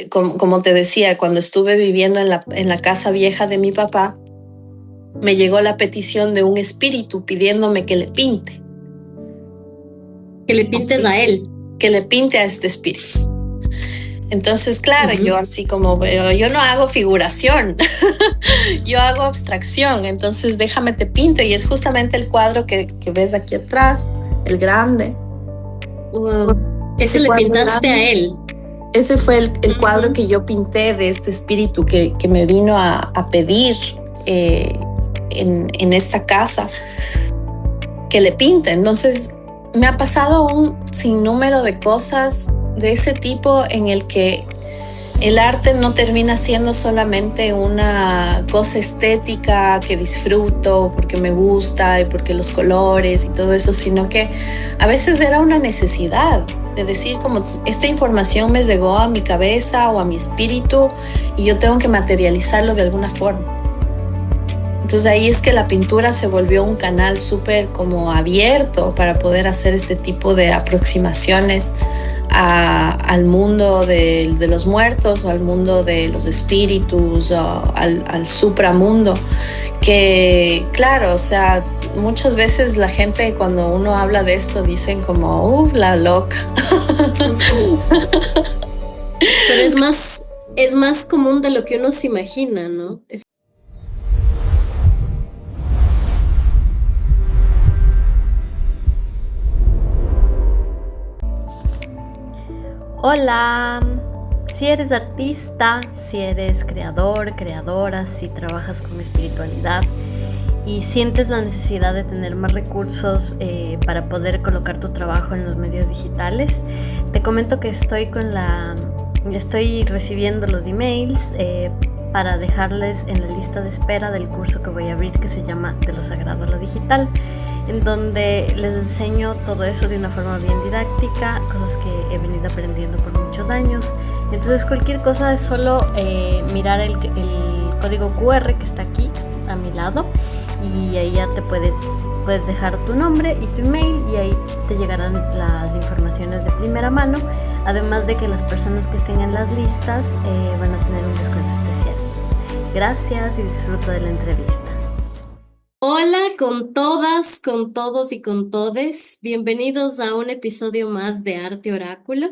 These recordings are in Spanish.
como te decía, cuando estuve viviendo en la casa vieja de mi papá, me llegó la petición de un espíritu pidiéndome que le pinte. Que le pintes a él. Que le pinte a este espíritu. Entonces, claro, yo así como, pero yo no hago figuración, yo hago abstracción, entonces déjame te pinto. Y es justamente el cuadro que ves aquí atrás, el grande. Wow. Ese le pintaste grande a él. Ese fue el cuadro que yo pinté de este espíritu que me vino a pedir en esta casa que le pinte. Entonces me ha pasado un sinnúmero de cosas de ese tipo en el que el arte no termina siendo solamente una cosa estética que disfruto porque me gusta y porque los colores y todo eso, sino que a veces era una necesidad de decir como esta información me llegó a mi cabeza o a mi espíritu y yo tengo que materializarlo de alguna forma. Entonces ahí es que la pintura se volvió un canal súper como abierto para poder hacer este tipo de aproximaciones al mundo de los muertos o al mundo de los espíritus o al supramundo, que claro, o sea, muchas veces la gente cuando uno habla de esto dicen como, la loca. Pero es más común de lo que uno se imagina, ¿no? Hola, si eres artista, si eres creador, creadora, si trabajas con espiritualidad y sientes la necesidad de tener más recursos para poder colocar tu trabajo en los medios digitales, te comento que estoy recibiendo los emails para dejarles en la lista de espera del curso que voy a abrir, que se llama De lo Sagrado a lo Digital, en donde les enseño todo eso de una forma bien didáctica, cosas que he venido aprendiendo por muchos años. Entonces cualquier cosa es solo mirar el código QR que está aquí a mi lado y ahí ya te puedes dejar tu nombre y tu email y ahí te llegarán las informaciones de primera mano, además de que las personas que estén en las listas van a tener un descuento especial. Gracias y disfruta de la entrevista. Hola con todas, con todos y con todes. Bienvenidos a un episodio más de Arte Oráculo.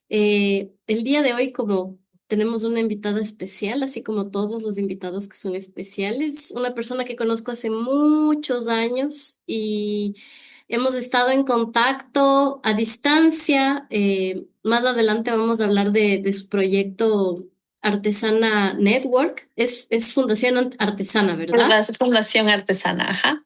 El día de hoy, como tenemos una invitada especial, así como todos los invitados que son especiales, una persona que conozco hace muchos años y hemos estado en contacto a distancia. Más adelante vamos a hablar de su proyecto Artesana Network. Es Fundación Artesana, ¿verdad? Es Fundación Artesana, ajá.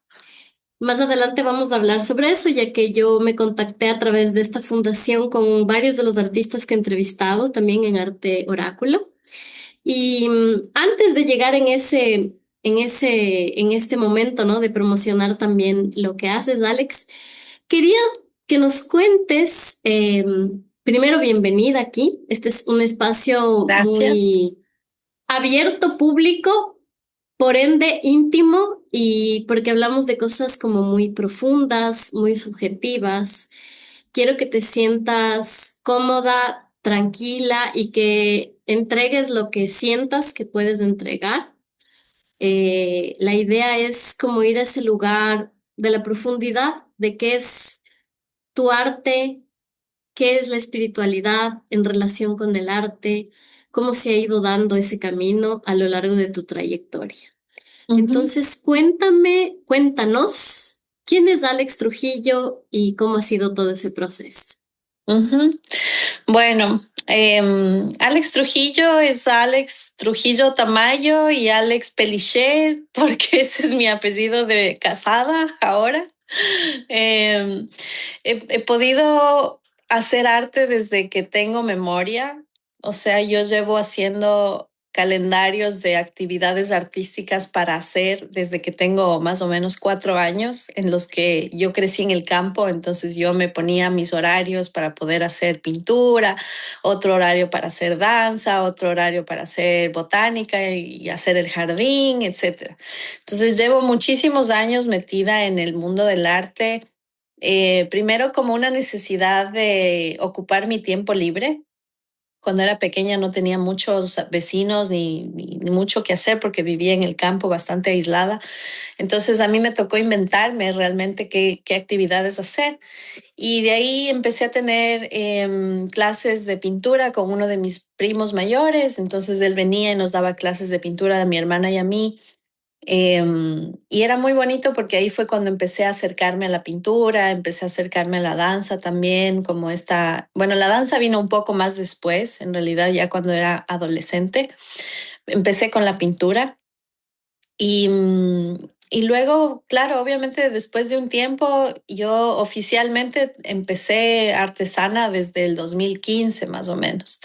Más adelante vamos a hablar sobre eso, ya que yo me contacté a través de esta fundación con varios de los artistas que he entrevistado también en Arte Oráculo. Y antes de llegar en este momento, ¿no? De promocionar también lo que haces, Alex, quería que nos cuentes, primero, bienvenida aquí. Este es un espacio muy abierto, público, por ende íntimo, y porque hablamos de cosas como muy profundas, muy subjetivas. Quiero que te sientas cómoda, tranquila y que entregues lo que sientas que puedes entregar. La idea es como ir a ese lugar de la profundidad de qué es tu arte, qué es la espiritualidad en relación con el arte, cómo se ha ido dando ese camino a lo largo de tu trayectoria. Entonces, cuéntanos, ¿quién es Alex Trujillo y cómo ha sido todo ese proceso? Bueno, Alex Trujillo es Alex Trujillo Tamayo y Alex Pelichet, porque ese es mi apellido de casada ahora. He podido hacer arte desde que tengo memoria. O sea, yo llevo haciendo calendarios de actividades artísticas para hacer desde que tengo más o menos 4 años, en los que yo crecí en el campo, entonces yo me ponía mis horarios para poder hacer pintura, otro horario para hacer danza, otro horario para hacer botánica y hacer el jardín, etc. Entonces llevo muchísimos años metida en el mundo del arte, primero como una necesidad de ocupar mi tiempo libre. Cuando era pequeña no tenía muchos vecinos ni mucho que hacer porque vivía en el campo bastante aislada. Entonces a mí me tocó inventarme realmente qué actividades hacer. Y de ahí empecé a tener clases de pintura con uno de mis primos mayores. Entonces él venía y nos daba clases de pintura a mi hermana y a mí. Y era muy bonito porque ahí fue cuando empecé a acercarme a la pintura, empecé a acercarme a la danza también, como bueno, la danza vino un poco más después, en realidad ya cuando era adolescente. Empecé con la pintura y luego, claro, obviamente después de un tiempo, yo oficialmente empecé artesana desde el 2015 más o menos.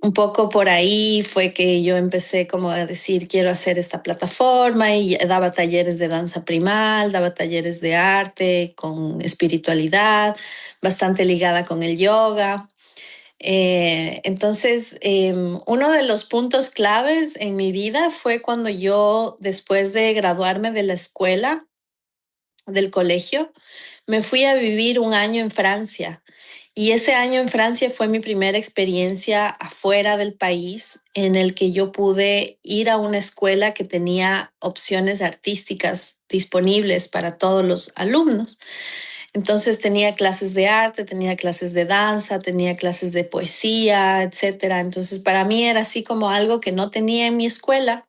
Un poco por ahí fue que yo empecé como a decir, quiero hacer esta plataforma y daba talleres de danza primal, daba talleres de arte con espiritualidad, bastante ligada con el yoga. Uno de los puntos claves en mi vida fue cuando yo, después de graduarme de la escuela, del colegio, me fui a vivir un año en Francia. Y ese año en Francia fue mi primera experiencia afuera del país en el que yo pude ir a una escuela que tenía opciones artísticas disponibles para todos los alumnos. Entonces tenía clases de arte, tenía clases de danza, tenía clases de poesía, etcétera. Entonces para mí era así como algo que no tenía en mi escuela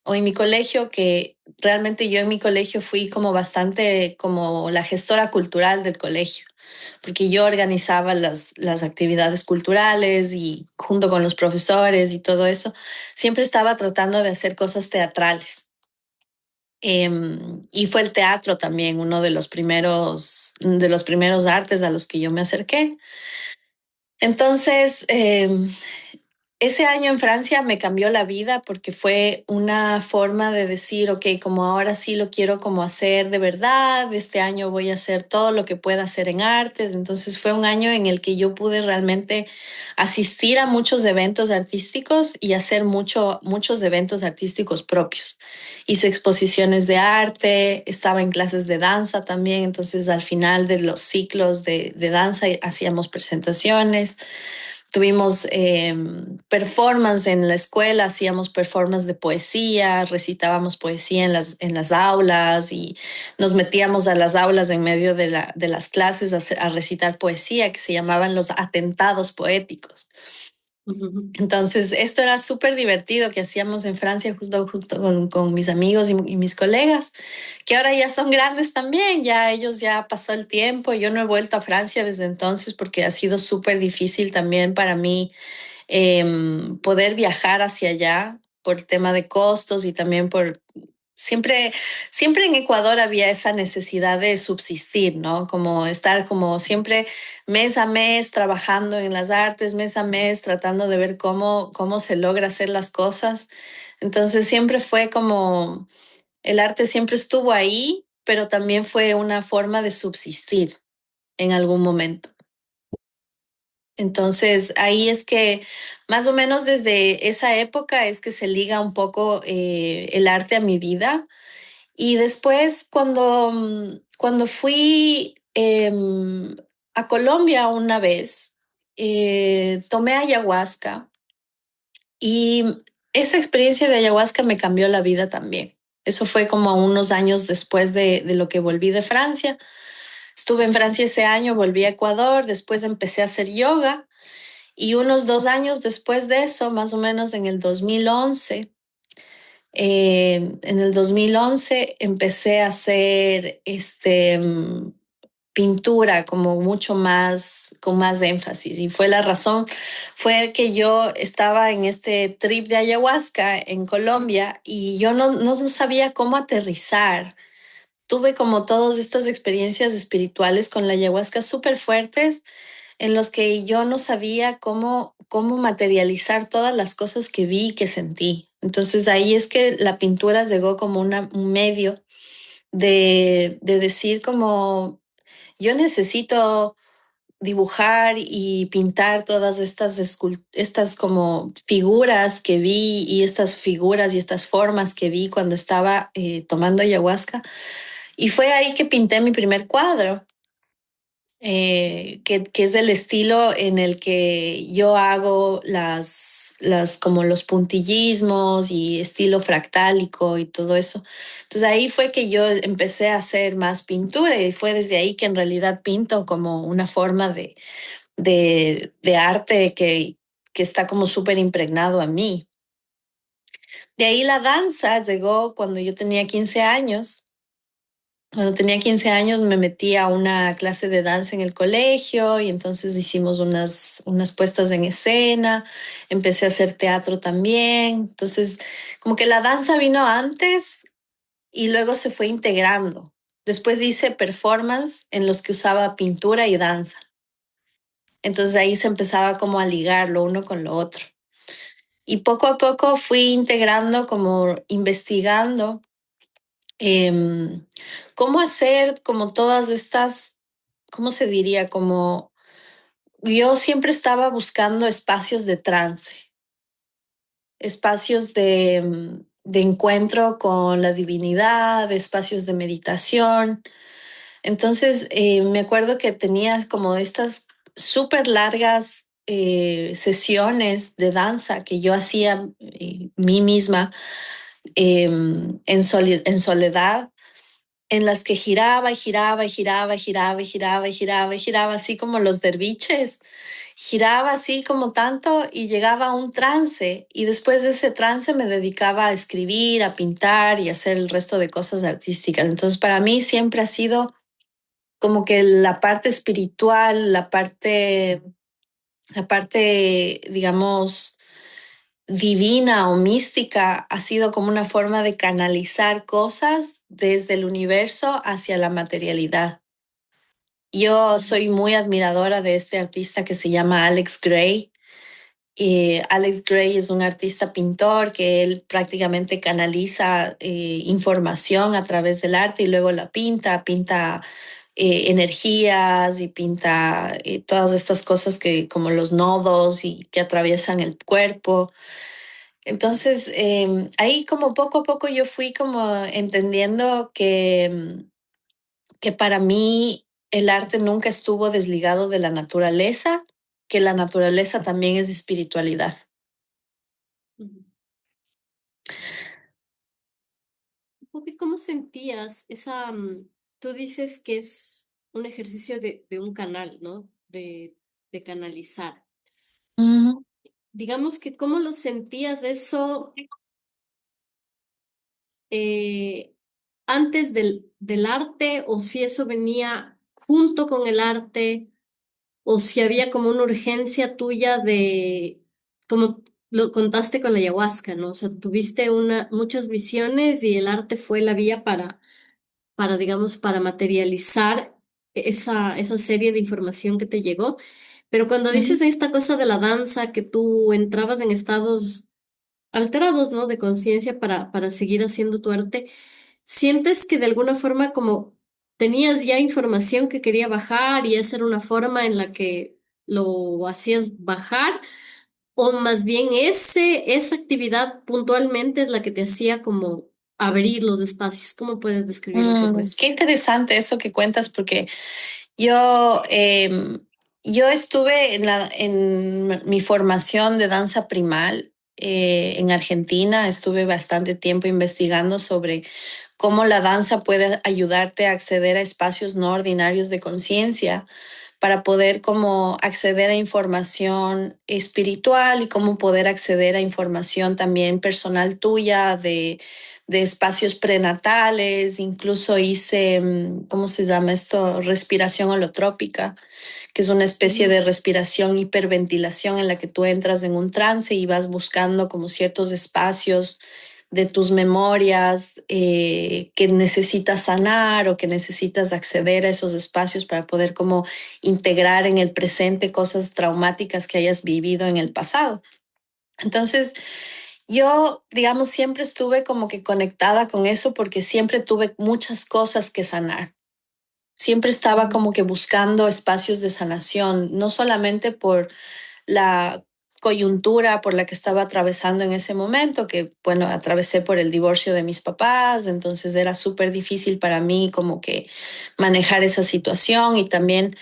o en mi colegio, que realmente yo en mi colegio fui como bastante como la gestora cultural del colegio, porque yo organizaba las actividades culturales y junto con los profesores y todo eso, siempre estaba tratando de hacer cosas teatrales. Y fue el teatro también uno de los primeros artes a los que yo me acerqué. Entonces, ese año en Francia me cambió la vida porque fue una forma de decir, ok, como ahora sí lo quiero como hacer de verdad, este año voy a hacer todo lo que pueda hacer en artes. Entonces fue un año en el que yo pude realmente asistir a muchos eventos artísticos y hacer muchos eventos artísticos propios. Hice exposiciones de arte, estaba en clases de danza también, entonces al final de los ciclos de danza hacíamos presentaciones. Tuvimos performance en la escuela, hacíamos performance de poesía, recitábamos poesía en las aulas y nos metíamos a las aulas en medio de las clases a recitar poesía, que se llamaban los atentados poéticos. Entonces, esto era súper divertido que hacíamos en Francia justo con mis amigos y mis colegas, que ahora ya son grandes también, ya ellos ya pasó el tiempo. Yo no he vuelto a Francia desde entonces porque ha sido súper difícil también para mí poder viajar hacia allá por el tema de costos y también por siempre en Ecuador había esa necesidad de subsistir, ¿no? Como estar como siempre mes a mes trabajando en las artes, mes a mes tratando de ver cómo se logra hacer las cosas. Entonces siempre fue como el arte siempre estuvo ahí, pero también fue una forma de subsistir en algún momento. Entonces ahí es que más o menos desde esa época es que se liga un poco el arte a mi vida. Y después, cuando fui a Colombia una vez, tomé ayahuasca y esa experiencia de ayahuasca me cambió la vida también. Eso fue como unos años después de lo que volví de Francia. Estuve en Francia ese año, volví a Ecuador, después empecé a hacer yoga y unos 2 años después de eso, más o menos en el 2011, en el 2011 empecé a hacer pintura como mucho más, con más énfasis. Y fue la razón, fue que yo estaba en este trip de ayahuasca en Colombia y yo no sabía cómo aterrizar. Tuve como todas estas experiencias espirituales con la ayahuasca súper fuertes en los que yo no sabía cómo materializar todas las cosas que vi y que sentí. Entonces ahí es que la pintura llegó como un medio de decir como yo necesito dibujar y pintar todas estas como figuras que vi y estas figuras y estas formas que vi cuando estaba tomando ayahuasca. Y fue ahí que pinté mi primer cuadro. que es el estilo en el que yo hago como los puntillismos y estilo fractálico y todo eso. Entonces ahí fue que yo empecé a hacer más pintura y fue desde ahí que en realidad pinto como una forma de arte que está como súper impregnado a mí. De ahí la danza llegó cuando yo tenía 15 años. Cuando tenía 15 años me metí a una clase de danza en el colegio y entonces hicimos unas puestas en escena, empecé a hacer teatro también, entonces como que la danza vino antes y luego se fue integrando. Después hice performance en los que usaba pintura y danza. Entonces ahí se empezaba como a ligar lo uno con lo otro. Y poco a poco fui integrando, como investigando eh, cómo hacer como todas estas, ¿cómo se diría? Como yo siempre estaba buscando espacios de trance, espacios de encuentro con la divinidad, espacios de meditación. Entonces, me acuerdo que tenías como estas súper largas sesiones de danza que yo hacía mí misma en soledad, en las que giraba y giraba y giraba y giraba y giraba y giraba y giraba, así como los derviches. Giraba así como tanto y llegaba a un trance y después de ese trance me dedicaba a escribir, a pintar y a hacer el resto de cosas artísticas. Entonces para mí siempre ha sido como que la parte espiritual, digamos, divina o mística ha sido como una forma de canalizar cosas desde el universo hacia la materialidad. Yo soy muy admiradora de este artista que se llama Alex Gray. Alex Gray es un artista pintor que él prácticamente canaliza información a través del arte y luego la pinta energías y pinta todas estas cosas que como los nodos y que atraviesan el cuerpo. Entonces, ahí como poco a poco yo fui como entendiendo que para mí el arte nunca estuvo desligado de la naturaleza, que la naturaleza también es espiritualidad. ¿Cómo sentías esa, tú dices que es un ejercicio de un canal, ¿no? De canalizar. Ujú. Digamos que cómo lo sentías eso eh, antes del arte o si eso venía junto con el arte o si había como una urgencia tuya de, como lo contaste con la ayahuasca, ¿no? O sea, tuviste muchas visiones y el arte fue la vía para, digamos, para materializar esa serie de información que te llegó. Pero cuando Ujú. dices esta cosa de la danza, que tú entrabas en estados alterados, ¿no? De conciencia para seguir haciendo tu arte, ¿sientes que de alguna forma como tenías ya información que quería bajar y esa era una forma en la que lo hacías bajar? ¿O más bien esa actividad puntualmente es la que te hacía como abrir los espacios? ¿Cómo puedes describir un poco eso? Qué interesante eso que cuentas, porque yo, yo estuve en mi formación de danza primal en Argentina, estuve bastante tiempo investigando sobre cómo la danza puede ayudarte a acceder a espacios no ordinarios de conciencia para poder como acceder a información espiritual y cómo poder acceder a información también personal tuya de espacios prenatales. Incluso hice, ¿cómo se llama esto? Respiración holotrópica, que es una especie de respiración hiperventilación en la que tú entras en un trance y vas buscando como ciertos espacios de tus memorias que necesitas sanar o que necesitas acceder a esos espacios para poder como integrar en el presente cosas traumáticas que hayas vivido en el pasado. Entonces, yo, digamos, siempre estuve como que conectada con eso porque siempre tuve muchas cosas que sanar. Siempre estaba como que buscando espacios de sanación, no solamente por la coyuntura por la que estaba atravesando en ese momento, que bueno, atravesé por el divorcio de mis papás, entonces era súper difícil para mí como que manejar esa situación y también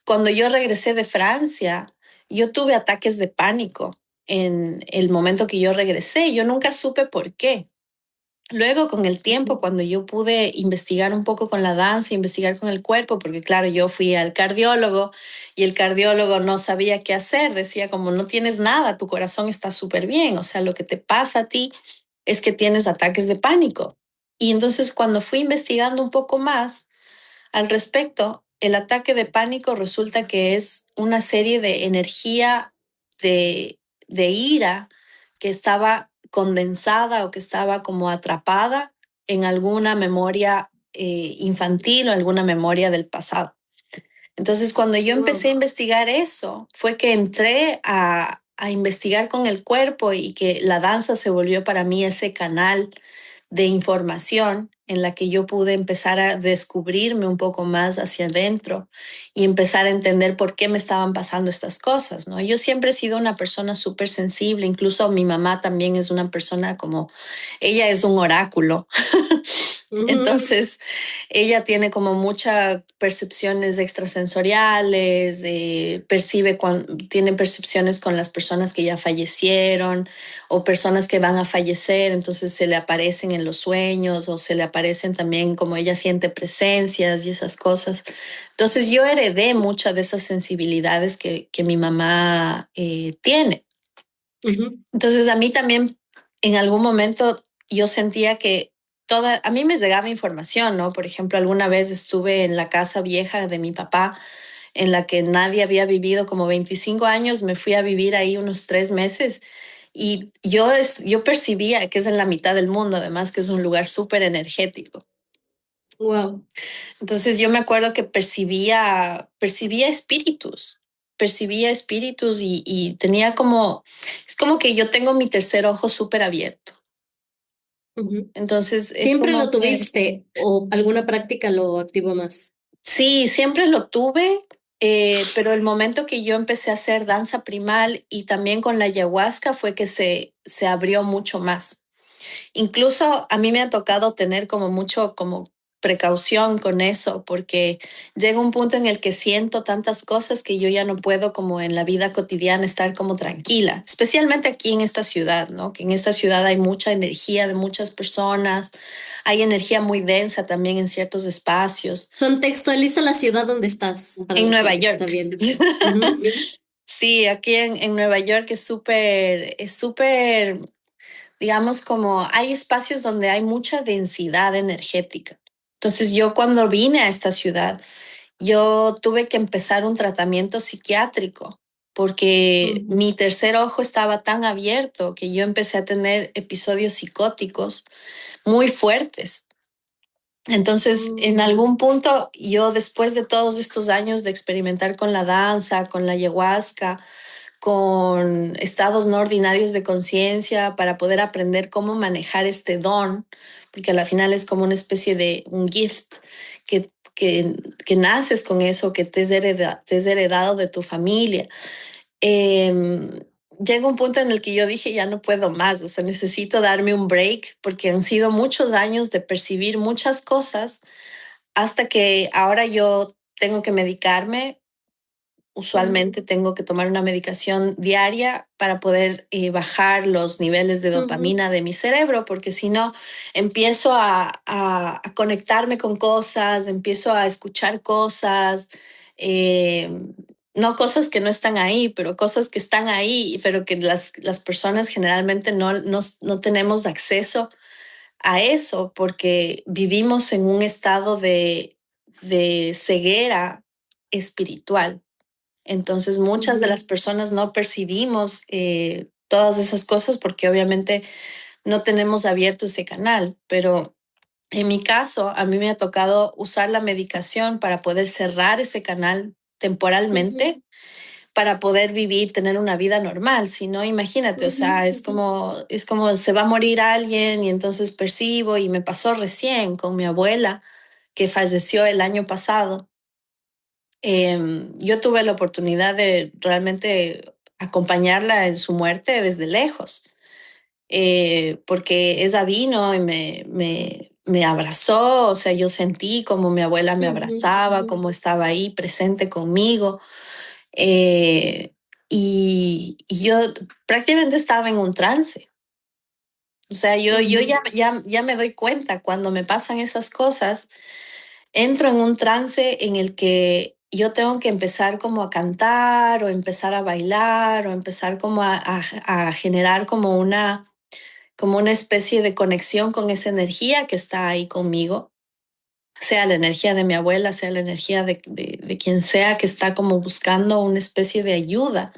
cuando yo regresé de Francia, yo tuve ataques de pánico en el momento que yo regresé. Yo nunca supe por qué. Luego, con el tiempo, cuando yo pude investigar un poco con la danza, investigar con el cuerpo, porque claro, yo fui al cardiólogo y el cardiólogo no sabía qué hacer, decía como no tienes nada, tu corazón está súper bien, o sea, lo que te pasa a ti es que tienes ataques de pánico. Y entonces cuando fui investigando un poco más al respecto, el ataque de pánico resulta que es una serie de energía de ira que estaba condensada o que estaba como atrapada en alguna memoria infantil o alguna memoria del pasado. Entonces, cuando yo empecé a investigar eso, fue que entré a investigar con el cuerpo y que la danza se volvió para mí ese canal de información en la que yo pude empezar a descubrirme un poco más hacia adentro y empezar a entender por qué me estaban pasando estas cosas, ¿no? Yo siempre he sido una persona súper sensible, incluso mi mamá también es una persona como, ella es un oráculo. Entonces, ella tiene como muchas percepciones extrasensoriales, tiene percepciones con las personas que ya fallecieron o personas que van a fallecer, entonces se le aparecen en los sueños o se le aparecen también como ella siente presencias y esas cosas. Entonces, yo heredé muchas de esas sensibilidades que mi mamá tiene. Entonces, a mí también en algún momento yo sentía que a mí me llegaba información, ¿no? Por ejemplo, alguna vez estuve en la casa vieja de mi papá, en la que nadie había vivido como 25 años, me fui a vivir ahí unos 3 meses y yo percibía que es en la mitad del mundo, además que es un lugar súper energético. Wow. Entonces yo me acuerdo que percibía espíritus y tenía como, es como que yo tengo mi tercer ojo súper abierto. Entonces es ¿Siempre como lo tuviste o alguna práctica lo activó más? Sí, siempre lo tuve, pero el momento que yo empecé a hacer danza primal y también con la ayahuasca fue que se abrió mucho más. Incluso a mí me ha tocado tener como mucho como precaución con eso, porque llega un punto en el que siento tantas cosas que yo ya no puedo como en la vida cotidiana estar como tranquila, especialmente aquí en esta ciudad, ¿no? Que en esta ciudad hay mucha energía de muchas personas, hay energía muy densa también en ciertos espacios. Contextualiza la ciudad donde estás para En la Nueva gente que está York. viendo. Ujú. Sí, aquí en Nueva York es súper, digamos, como hay espacios donde hay mucha densidad energética. Entonces yo cuando vine a esta ciudad, yo tuve que empezar un tratamiento psiquiátrico porque mi tercer ojo estaba tan abierto que yo empecé a tener episodios psicóticos muy fuertes. Entonces, en algún punto, yo después de todos estos años de experimentar con la danza, con la ayahuasca, con estados no ordinarios de conciencia para poder aprender cómo manejar este don, porque al final es como una especie de un gift que, que naces con eso, que te es heredado de tu familia. Llega un punto en el que yo dije, ya no puedo más, o sea, necesito darme un break porque han sido muchos años de percibir muchas cosas hasta que ahora yo tengo que medicarme. Usualmente tengo que tomar una medicación diaria para poder bajar los niveles de dopamina de mi cerebro, porque si no, empiezo a conectarme con cosas, empiezo a escuchar cosas, eh, no cosas que no están ahí, pero cosas que están ahí, pero que las personas generalmente no tenemos acceso a eso porque vivimos en un estado de ceguera espiritual. Entonces, muchas de las personas no percibimos todas esas cosas porque obviamente no tenemos abierto ese canal, pero en mi caso, a mí me ha tocado usar la medicación para poder cerrar ese canal temporalmente para poder vivir, tener una vida normal. Si no, imagínate, o sea, es como se va a morir alguien y entonces percibo y me pasó recién con mi abuela que falleció el año pasado. Yo tuve la oportunidad de realmente acompañarla en su muerte desde lejos. porque ella vino y me abrazó, o sea, yo sentí como mi abuela me abrazaba, como estaba ahí presente conmigo. eh, y yo prácticamente estaba en un trance. O sea, yo ya me doy cuenta cuando me pasan esas cosas, entro en un trance en el que yo tengo que empezar como a cantar o empezar a bailar o empezar como a generar como una especie de conexión con esa energía que está ahí conmigo, sea la energía de mi abuela, sea la energía de quien sea que está como buscando una especie de ayuda.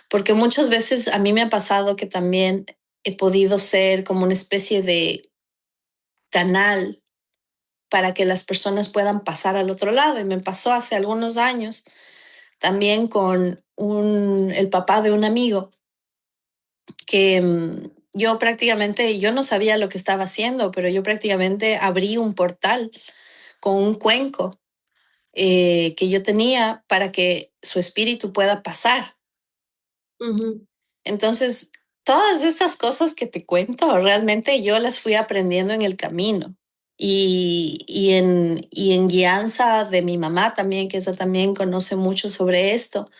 Porque muchas veces a mí me ha pasado que también he podido ser como una especie de canal para que las personas puedan pasar al otro lado. Y me pasó hace algunos años también con el papá de un amigo que yo prácticamente, yo no sabía lo que estaba haciendo, pero yo prácticamente abrí un portal con un cuenco que yo tenía para que su espíritu pueda pasar. Entonces, todas estas cosas que te cuento, realmente yo las fui aprendiendo en el camino. Y en guianza de mi mamá también, que ella también conoce mucho sobre esto.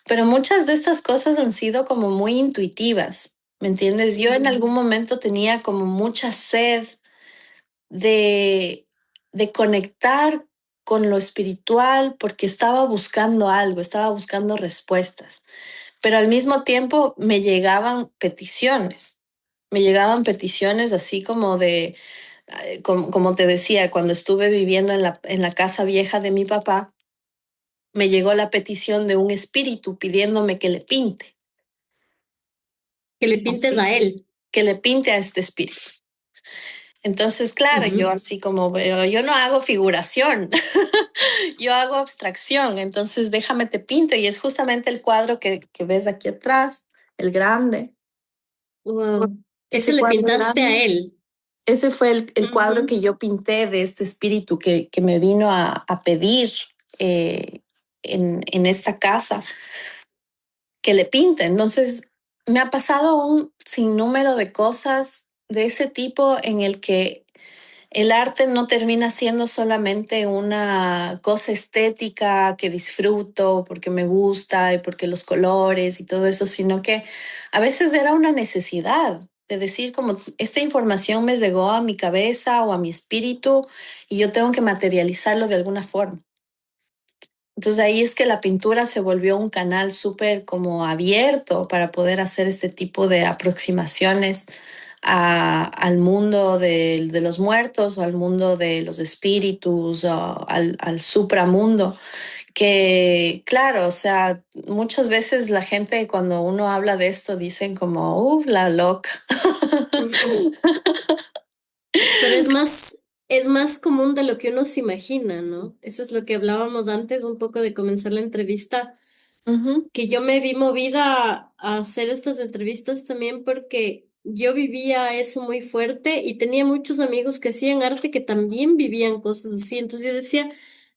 Pero muchas de estas cosas han sido como muy intuitivas, ¿me entiendes? Yo en algún momento tenía como mucha sed de, de conectar con lo espiritual porque estaba buscando algo, estaba buscando respuestas, pero al mismo tiempo me llegaban peticiones así como de, como te decía, cuando estuve viviendo en la casa vieja de mi papá, me llegó la petición de un espíritu pidiéndome que le pinte. Que le pintes Así, a él. que le pinte a este espíritu. Entonces, claro, yo así como, pero yo no hago figuración, yo hago abstracción, entonces déjame te pinto y es justamente el cuadro que ves aquí atrás, el grande. Wow. Ese Ese le cuadro pintaste a grande. él. Ese fue el cuadro que yo pinté de este espíritu que me vino a pedir en esta casa que le pinte. Entonces, me ha pasado un sinnúmero de cosas de ese tipo en el que el arte no termina siendo solamente una cosa estética que disfruto porque me gusta y porque los colores y todo eso, sino que a veces era una necesidad de decir como esta información me llegó a mi cabeza o a mi espíritu y yo tengo que materializarlo de alguna forma. Entonces ahí es que la pintura se volvió un canal súper como abierto para poder hacer este tipo de aproximaciones al mundo de los muertos o al mundo de los espíritus o al supramundo. Que claro, o sea, muchas veces la gente cuando uno habla de esto dicen como, la loca. Pero es más común de lo que uno se imagina, ¿no? Eso es lo que hablábamos antes, un poco de comenzar la entrevista, Ujú, que yo me vi movida a hacer estas entrevistas también porque yo vivía eso muy fuerte y tenía muchos amigos que hacían arte que también vivían cosas así. Entonces yo decía,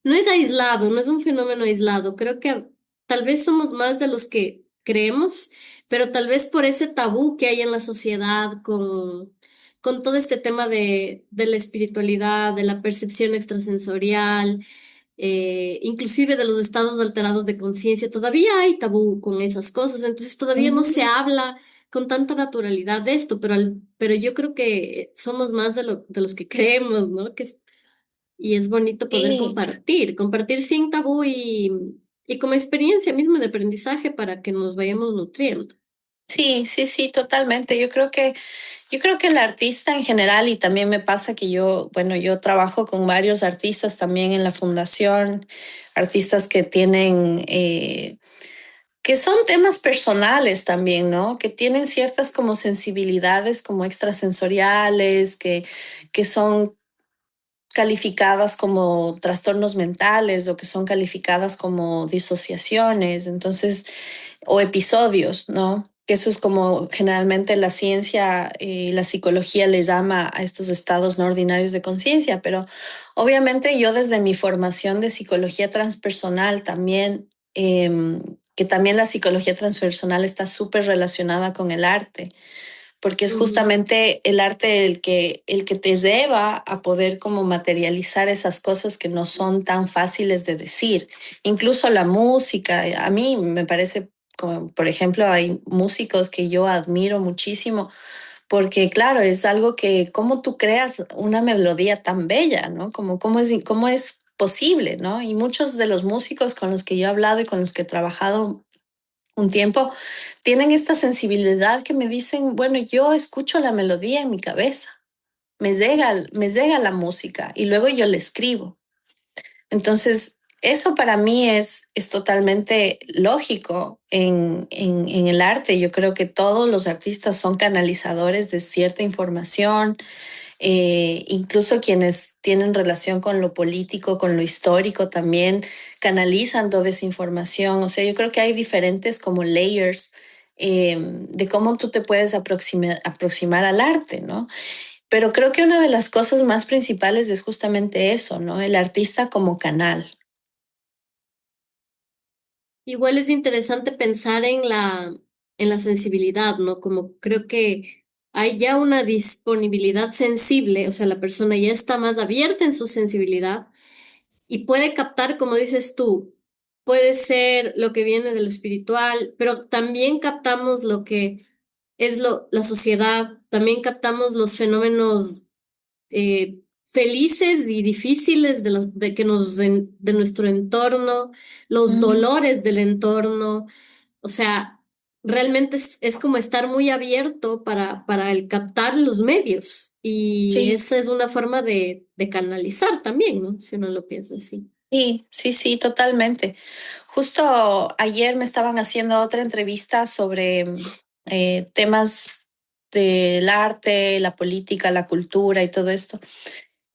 no es aislado, no es un fenómeno aislado. Creo que tal vez somos más de los que creemos, pero tal vez por ese tabú que hay en la sociedad con todo este tema de la espiritualidad, de la percepción extrasensorial, inclusive de los estados alterados de conciencia, todavía hay tabú con esas cosas, entonces todavía no ujú. se habla con tanta naturalidad de esto, pero yo creo que somos más de los que creemos, ¿no? Y es bonito poder Sí. compartir sin tabú y como experiencia misma de aprendizaje para que nos vayamos nutriendo. Sí, sí, sí, totalmente. Yo creo que el artista en general, y también me pasa que yo, bueno, yo trabajo con varios artistas también en la fundación, artistas que tienen, que son temas personales también, ¿no? Que tienen ciertas como sensibilidades como extrasensoriales, que son calificadas como trastornos mentales o que son calificadas como disociaciones, entonces, o episodios, ¿no? Que eso es como generalmente la ciencia y la psicología les llama a estos estados no ordinarios de conciencia, pero obviamente yo desde mi formación de psicología transpersonal también, que también la psicología transpersonal está súper relacionada con el arte, porque es Ujú. justamente el arte el que te lleva a poder como materializar esas cosas que no son tan fáciles de decir. Incluso la música, a mí me parece, como por ejemplo, hay músicos que yo admiro muchísimo, porque claro, es algo que, cómo tú creas una melodía tan bella, ¿no? Como, cómo es posible, ¿no? Y muchos de los músicos con los que yo he hablado y con los que he trabajado un tiempo, tienen esta sensibilidad que me dicen, bueno, yo escucho la melodía en mi cabeza, me llega la música y luego yo le escribo. Entonces, eso para mí es totalmente lógico en el arte. Yo creo que todos los artistas son canalizadores de cierta información, incluso quienes tienen relación con lo político, con lo histórico, también canalizan toda esa información. O sea, yo creo que hay diferentes como layers de cómo tú te puedes aproximar al arte, ¿no? Pero creo que una de las cosas más principales es justamente eso, ¿no? El artista como canal. Igual es interesante pensar en la sensibilidad, ¿no? Como creo que hay ya una disponibilidad sensible, o sea, la persona ya está más abierta en su sensibilidad y puede captar, como dices tú, puede ser lo que viene de lo espiritual, pero también captamos lo que es la sociedad, también captamos los fenómenos felices y difíciles de que de nuestro entorno, los Mm, dolores del entorno. O sea, realmente es como estar muy abierto para el captar los medios. Y sí, esa es una forma de canalizar también, ¿no? Si uno lo piensa así. sí, totalmente. Justo ayer me estaban haciendo otra entrevista sobre temas del arte, la política, la cultura y todo esto.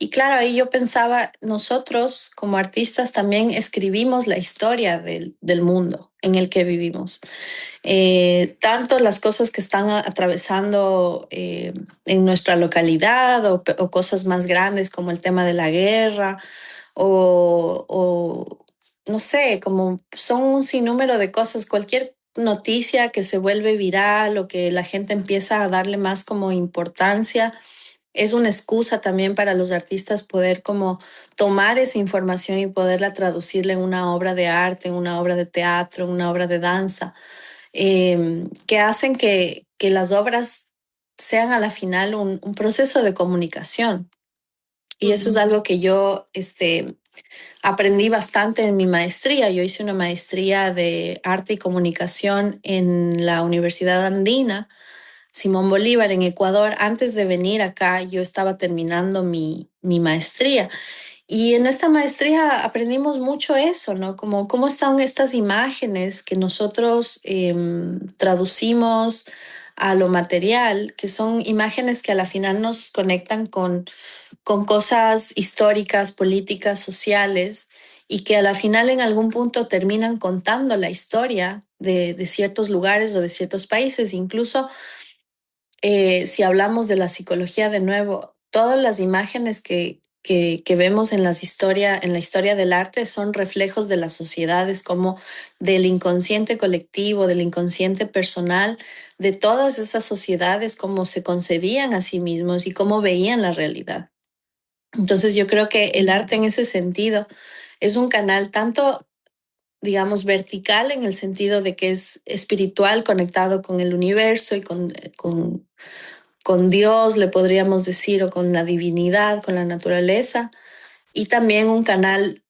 Y claro, ahí yo pensaba, nosotros como artistas también escribimos la historia del mundo en el que vivimos. Tanto las cosas que están atravesando en nuestra localidad o cosas más grandes como el tema de la guerra o no sé, como son un sinnúmero de cosas, cualquier noticia que se vuelve viral o que la gente empieza a darle más como importancia, es una excusa también para los artistas poder como tomar esa información y poderla traducirla en una obra de arte, en una obra de teatro, en una obra de danza, que hacen que las obras sean a la final un proceso de comunicación. Y eso es Ujú. algo que yo aprendí bastante en mi maestría. Yo hice una maestría de arte y comunicación en la Universidad Andina Simón Bolívar en Ecuador. Antes de venir acá, yo estaba terminando mi maestría. Y en esta maestría aprendimos mucho eso, ¿no? Como cómo están estas imágenes que nosotros traducimos a lo material, que son imágenes que a la final nos conectan con cosas históricas, políticas, sociales, y que a la final en algún punto terminan contando la historia de ciertos lugares o de ciertos países. Incluso si hablamos de la psicología de nuevo, todas las imágenes que vemos en la historia del arte son reflejos de las sociedades, como del inconsciente colectivo, del inconsciente personal, de todas esas sociedades, cómo se concebían a sí mismos y cómo veían la realidad. Entonces yo creo que el arte en ese sentido es un canal tanto, digamos, vertical en el sentido de que es espiritual, conectado con el universo y con Dios, le podríamos decir, o con la divinidad, con la naturaleza, y también un canal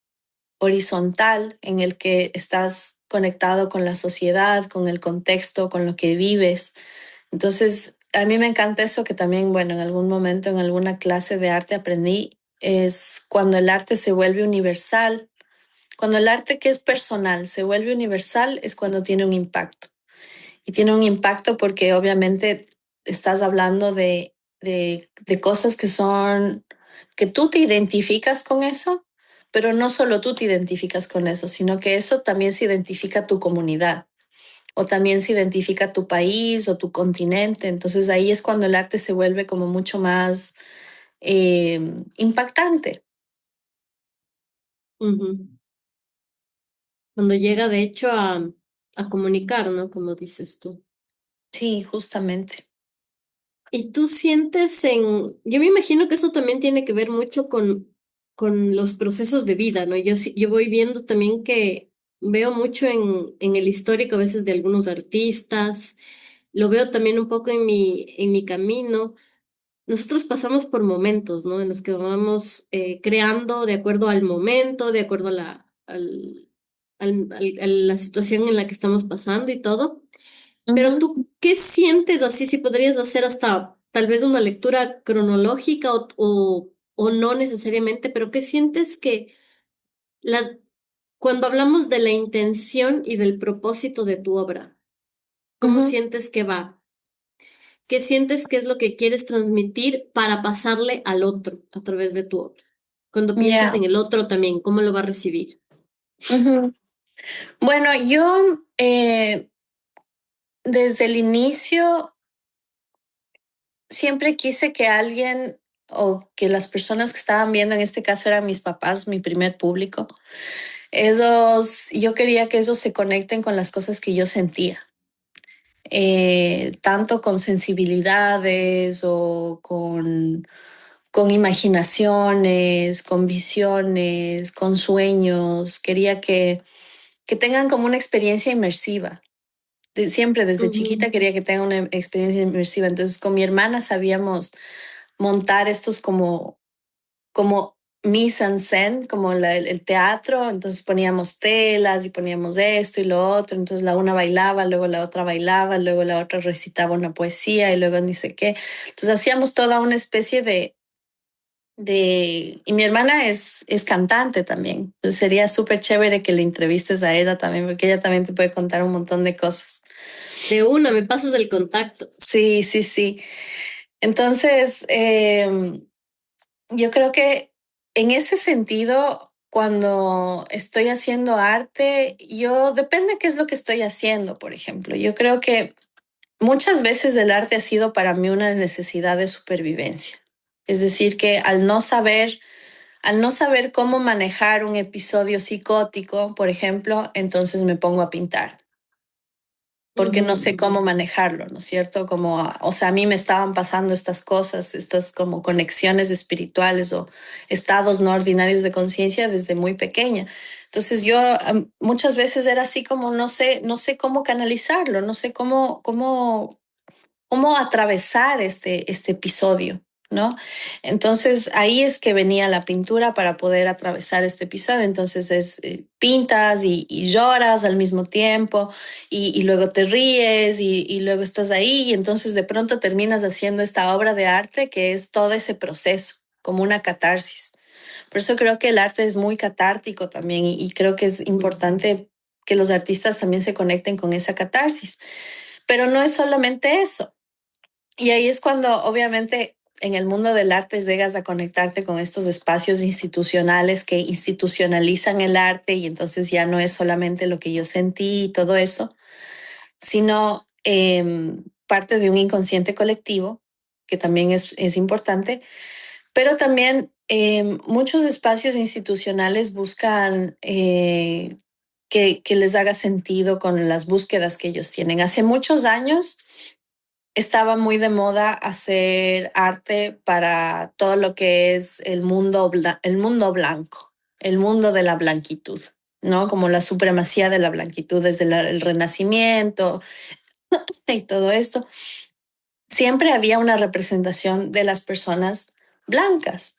horizontal en el que estás conectado con la sociedad, con el contexto, con lo que vives. Entonces, a mí me encanta eso que también, bueno, en algún momento, en alguna clase de arte aprendí, es cuando el arte se vuelve universal. Cuando el arte que es personal se vuelve universal es cuando tiene un impacto. Y tiene un impacto porque obviamente estás hablando de cosas que son, que tú te identificas con eso, pero no solo tú te identificas con eso, sino que eso también se identifica tu comunidad o también se identifica tu país o tu continente. Entonces ahí es cuando el arte se vuelve como mucho más impactante. Ujú. Cuando llega, de hecho, a comunicar, ¿no? Como dices tú. Sí, justamente. Y tú sientes yo me imagino que eso también tiene que ver mucho con los procesos de vida, ¿no? Yo voy viendo también que veo mucho en el histórico a veces de algunos artistas, lo veo también un poco en mi camino. Nosotros pasamos por momentos, ¿no? En los que vamos creando de acuerdo al momento, de acuerdo a a la situación en la que estamos pasando y todo. Pero Ujú, tú, ¿qué sientes así? Si podrías hacer hasta tal vez una lectura cronológica o no necesariamente, pero ¿qué sientes que la, cuando hablamos de la intención y del propósito de tu obra, cómo ujú. sientes que va? ¿Qué sientes que es lo que quieres transmitir para pasarle al otro a través de tu obra? Cuando piensas Ya. en el otro también, ¿cómo lo va a recibir? Ujú. Bueno, yo desde el inicio siempre quise que alguien o que las personas que estaban viendo, en este caso eran mis papás, mi primer público, yo quería que ellos se conecten con las cosas que yo sentía, tanto con sensibilidades o con imaginaciones, con visiones, con sueños. Quería que tengan como una experiencia inmersiva. Siempre desde Ujú, chiquita quería que tengan una experiencia inmersiva. Entonces con mi hermana sabíamos montar estos como mise en scène, como el teatro. Entonces poníamos telas y poníamos esto y lo otro. Entonces la una bailaba, luego la otra bailaba, luego la otra recitaba una poesía y luego ni sé qué. Entonces hacíamos toda una especie y mi hermana es cantante también. Entonces sería súper chévere que le entrevistes a ella también, porque ella también te puede contar un montón de cosas. de una, me pasas el contacto. Sí, sí, sí. Entonces, yo creo que en ese sentido, cuando estoy haciendo arte, yo depende qué es lo que estoy haciendo, por ejemplo. Yo creo que muchas veces el arte ha sido para mí una necesidad de supervivencia. Es decir, que al no saber cómo manejar un episodio psicótico, por ejemplo, entonces me pongo a pintar porque no Ujú, sé cómo manejarlo, ¿no es cierto? Como, o sea, a mí me estaban pasando estas cosas, estas como conexiones espirituales o estados no ordinarios de conciencia desde muy pequeña. Entonces yo muchas veces era así como no sé cómo canalizarlo, no sé cómo atravesar este episodio, ¿no? Entonces ahí es que venía la pintura para poder atravesar este episodio. Entonces pintas y lloras al mismo tiempo y luego te ríes y luego estás ahí y entonces de pronto terminas haciendo esta obra de arte que es todo ese proceso, como una catarsis. Por eso creo que el arte es muy catártico también y creo que es importante que los artistas también se conecten con esa catarsis. Pero no es solamente eso. Y ahí es cuando obviamente en el mundo del arte llegas a conectarte con estos espacios institucionales que institucionalizan el arte y entonces ya no es solamente lo que yo sentí y todo eso, sino parte de un inconsciente colectivo, que también es importante, pero también muchos espacios institucionales buscan que les haga sentido con las búsquedas que ellos tienen. Hace muchos años estaba muy de moda hacer arte para todo lo que es el mundo blanco, el mundo de la blanquitud, ¿no? Como la supremacía de la blanquitud desde el Renacimiento y todo esto. Siempre había una representación de las personas blancas.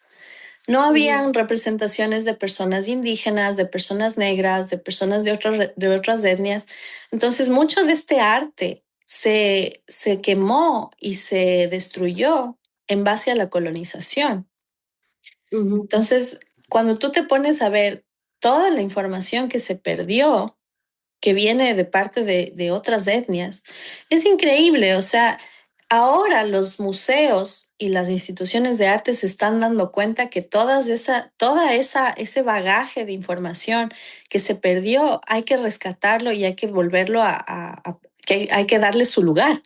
No ujú, habían representaciones de personas indígenas, de personas negras, de personas de otras etnias. Entonces, mucho de este arte se quemó y se destruyó en base a la colonización. ujú, Entonces, cuando tú te pones a ver toda la información que se perdió, que viene de parte de otras etnias, es increíble. O sea, ahora los museos y las instituciones de arte se están dando cuenta que ese bagaje de información que se perdió, hay que rescatarlo y hay que volverlo que hay que darle su lugar.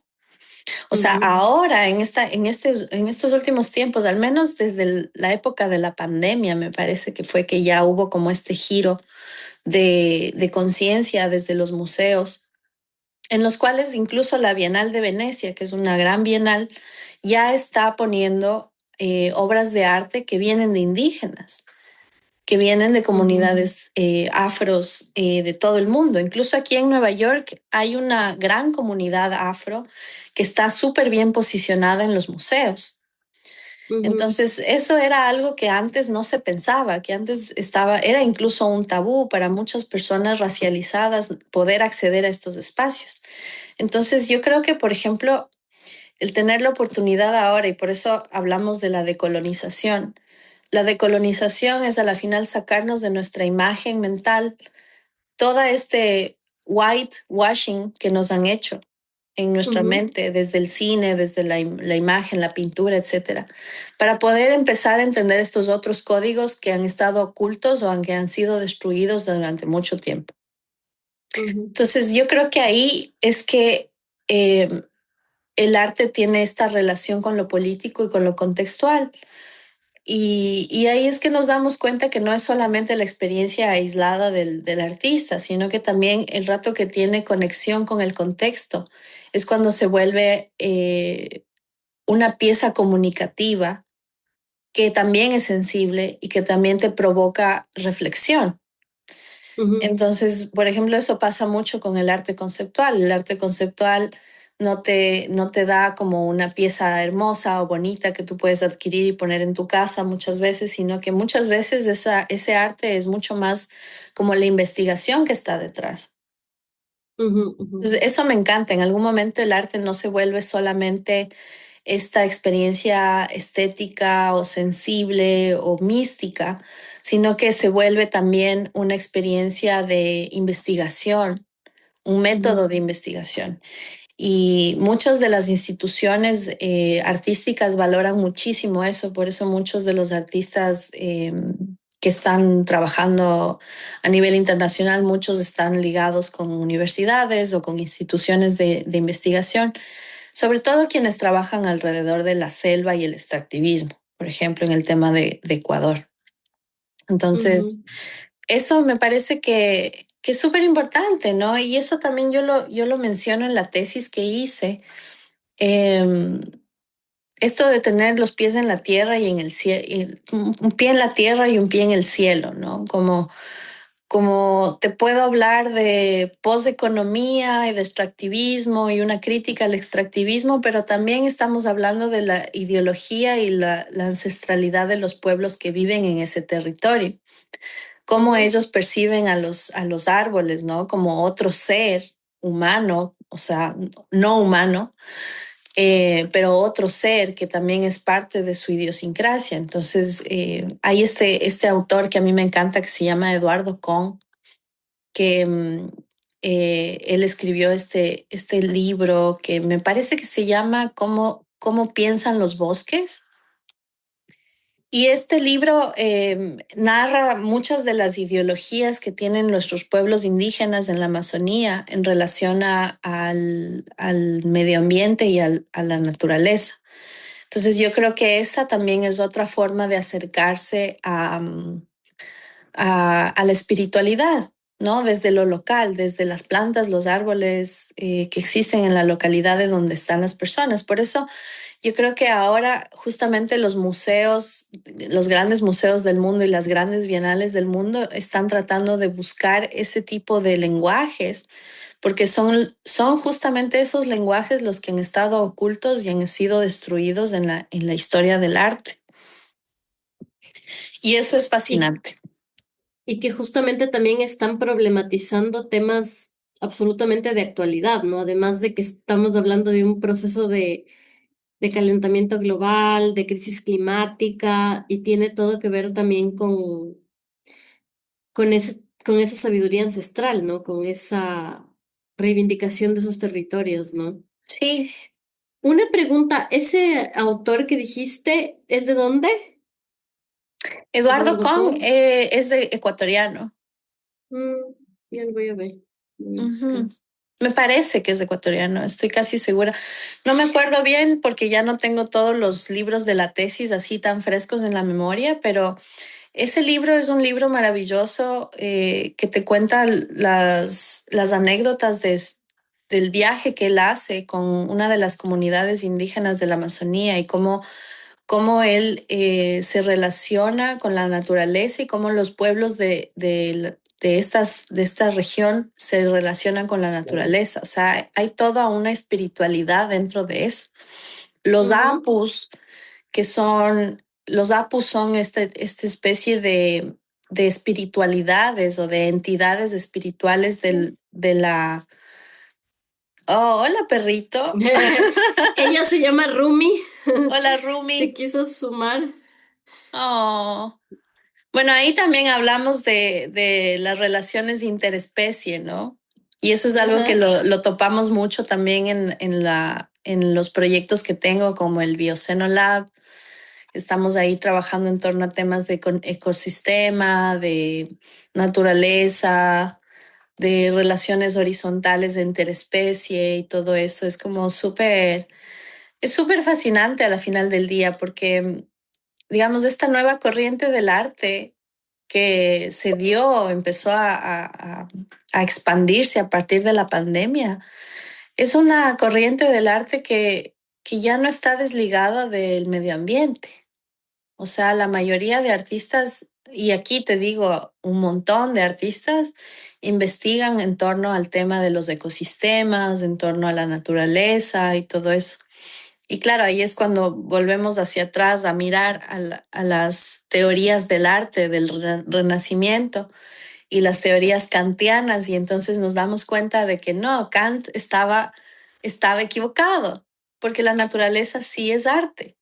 O sea, ujú, ahora en estos últimos tiempos, al menos desde la época de la pandemia, me parece que fue que ya hubo como este giro de conciencia desde los museos, en los cuales incluso la Bienal de Venecia, que es una gran bienal, ya está poniendo obras de arte que vienen de indígenas, que vienen de comunidades afros de todo el mundo. Incluso aquí en Nueva York hay una gran comunidad afro que está súper bien posicionada en los museos. Entonces, eso era algo que antes no se pensaba, que antes era incluso un tabú para muchas personas racializadas poder acceder a estos espacios. Entonces, yo creo que, por ejemplo, el tener la oportunidad ahora, y por eso hablamos de la decolonización. La decolonización es a la final sacarnos de nuestra imagen mental toda este whitewashing que nos han hecho en nuestra mente, desde el cine, desde la imagen, la pintura, etcétera, para poder empezar a entender estos otros códigos que han estado ocultos o que han sido destruidos durante mucho tiempo. Entonces, yo creo que ahí es que el arte tiene esta relación con lo político y con lo contextual. Y ahí es que nos damos cuenta que no es solamente la experiencia aislada del artista, sino que también el rato que tiene conexión con el contexto es cuando se vuelve una pieza comunicativa que también es sensible y que también te provoca reflexión. Entonces, por ejemplo, eso pasa mucho con el arte conceptual. El arte conceptual no te da como una pieza hermosa o bonita que tú puedes adquirir y poner en tu casa muchas veces, sino que muchas veces ese arte es mucho más como la investigación que está detrás. Entonces, eso me encanta. En algún momento el arte no se vuelve solamente esta experiencia estética o sensible o mística, sino que se vuelve también una experiencia de investigación, un método de investigación. Y muchas de las instituciones artísticas valoran muchísimo eso, por eso muchos de los artistas que están trabajando a nivel internacional, muchos están ligados con universidades o con instituciones de investigación, sobre todo quienes trabajan alrededor de la selva y el extractivismo, por ejemplo, en el tema de Ecuador. Entonces, eso me parece que es súper importante, ¿no? Y eso también yo lo menciono en la tesis que hice. Esto de tener los pies en la tierra y en el cielo, un pie en la tierra y un pie en el cielo, ¿no? Como te puedo hablar de posteconomía y de extractivismo y una crítica al extractivismo, pero también estamos hablando de la ideología y la ancestralidad de los pueblos que viven en ese territorio. Cómo ellos perciben a los árboles, ¿no? Como otro ser humano, o sea, no humano, pero otro ser que también es parte de su idiosincrasia. Entonces, hay este autor que a mí me encanta que se llama Eduardo Kohn, que él escribió este libro que me parece que se llama ¿Cómo piensan los bosques? Y este libro narra muchas de las ideologías que tienen nuestros pueblos indígenas en la Amazonía en relación al medio ambiente y a la naturaleza. Entonces yo creo que esa también es otra forma de acercarse a la espiritualidad, ¿no? Desde lo local, desde las plantas, los árboles que existen en la localidad de donde están las personas. Por eso yo creo que ahora justamente los museos, los grandes museos del mundo y las grandes bienales del mundo están tratando de buscar ese tipo de lenguajes, porque son justamente esos lenguajes los que han estado ocultos y han sido destruidos en la historia del arte. Y eso es fascinante. Y que justamente también están problematizando temas absolutamente de actualidad, ¿no? Además de que estamos hablando de un proceso de calentamiento global, de crisis climática, y tiene todo que ver también con esa sabiduría ancestral, ¿no? Con esa reivindicación de esos territorios, ¿no? Sí. Una pregunta, ¿ese autor que dijiste es de dónde? Eduardo Kohn es ecuatoriano. Ya lo voy a ver. Me parece que es ecuatoriano, estoy casi segura. No me acuerdo bien porque ya no tengo todos los libros de la tesis así tan frescos en la memoria, pero ese libro es un libro maravilloso que te cuenta las anécdotas del viaje que él hace con una de las comunidades indígenas de la Amazonía y cómo él se relaciona con la naturaleza y cómo los pueblos de esta región se relacionan con la naturaleza. O sea, hay toda una espiritualidad dentro de eso. Los apus, los apus son esta especie de espiritualidades o de entidades espirituales de la... Oh, hola perrito. Ella se llama Rumi. Hola Se Rumi. quiso sumar. Oh. Bueno, ahí también hablamos de las relaciones interespecie, ¿no? Y eso es algo que lo topamos mucho también en los proyectos que tengo, como el Bioceno Lab. Estamos ahí trabajando en torno a temas de ecosistema, de naturaleza, de relaciones horizontales de interespecie y todo eso. Es súper fascinante a la final del día porque, digamos, esta nueva corriente del arte que empezó a expandirse a partir de la pandemia, es una corriente del arte que ya no está desligada del medio ambiente. O sea, la mayoría de artistas, y aquí te digo, un montón de artistas investigan en torno al tema de los ecosistemas, en torno a la naturaleza y todo eso. Y claro, ahí es cuando volvemos hacia atrás a mirar a las teorías del arte, del Renacimiento y las teorías kantianas, y entonces nos damos cuenta de que no, Kant estaba equivocado, porque la naturaleza sí es arte.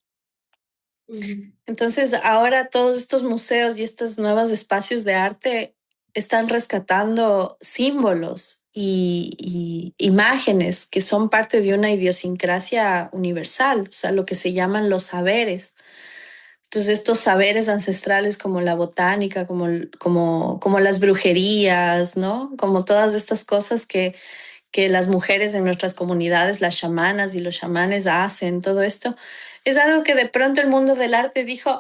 Entonces, ahora todos estos museos y estos nuevos espacios de arte están rescatando símbolos y imágenes que son parte de una idiosincrasia universal, o sea, lo que se llaman los saberes. Entonces, estos saberes ancestrales como la botánica, como las brujerías, ¿no? Como todas estas cosas que las mujeres en nuestras comunidades, las chamanas y los chamanes hacen, todo esto, es algo que de pronto el mundo del arte dijo,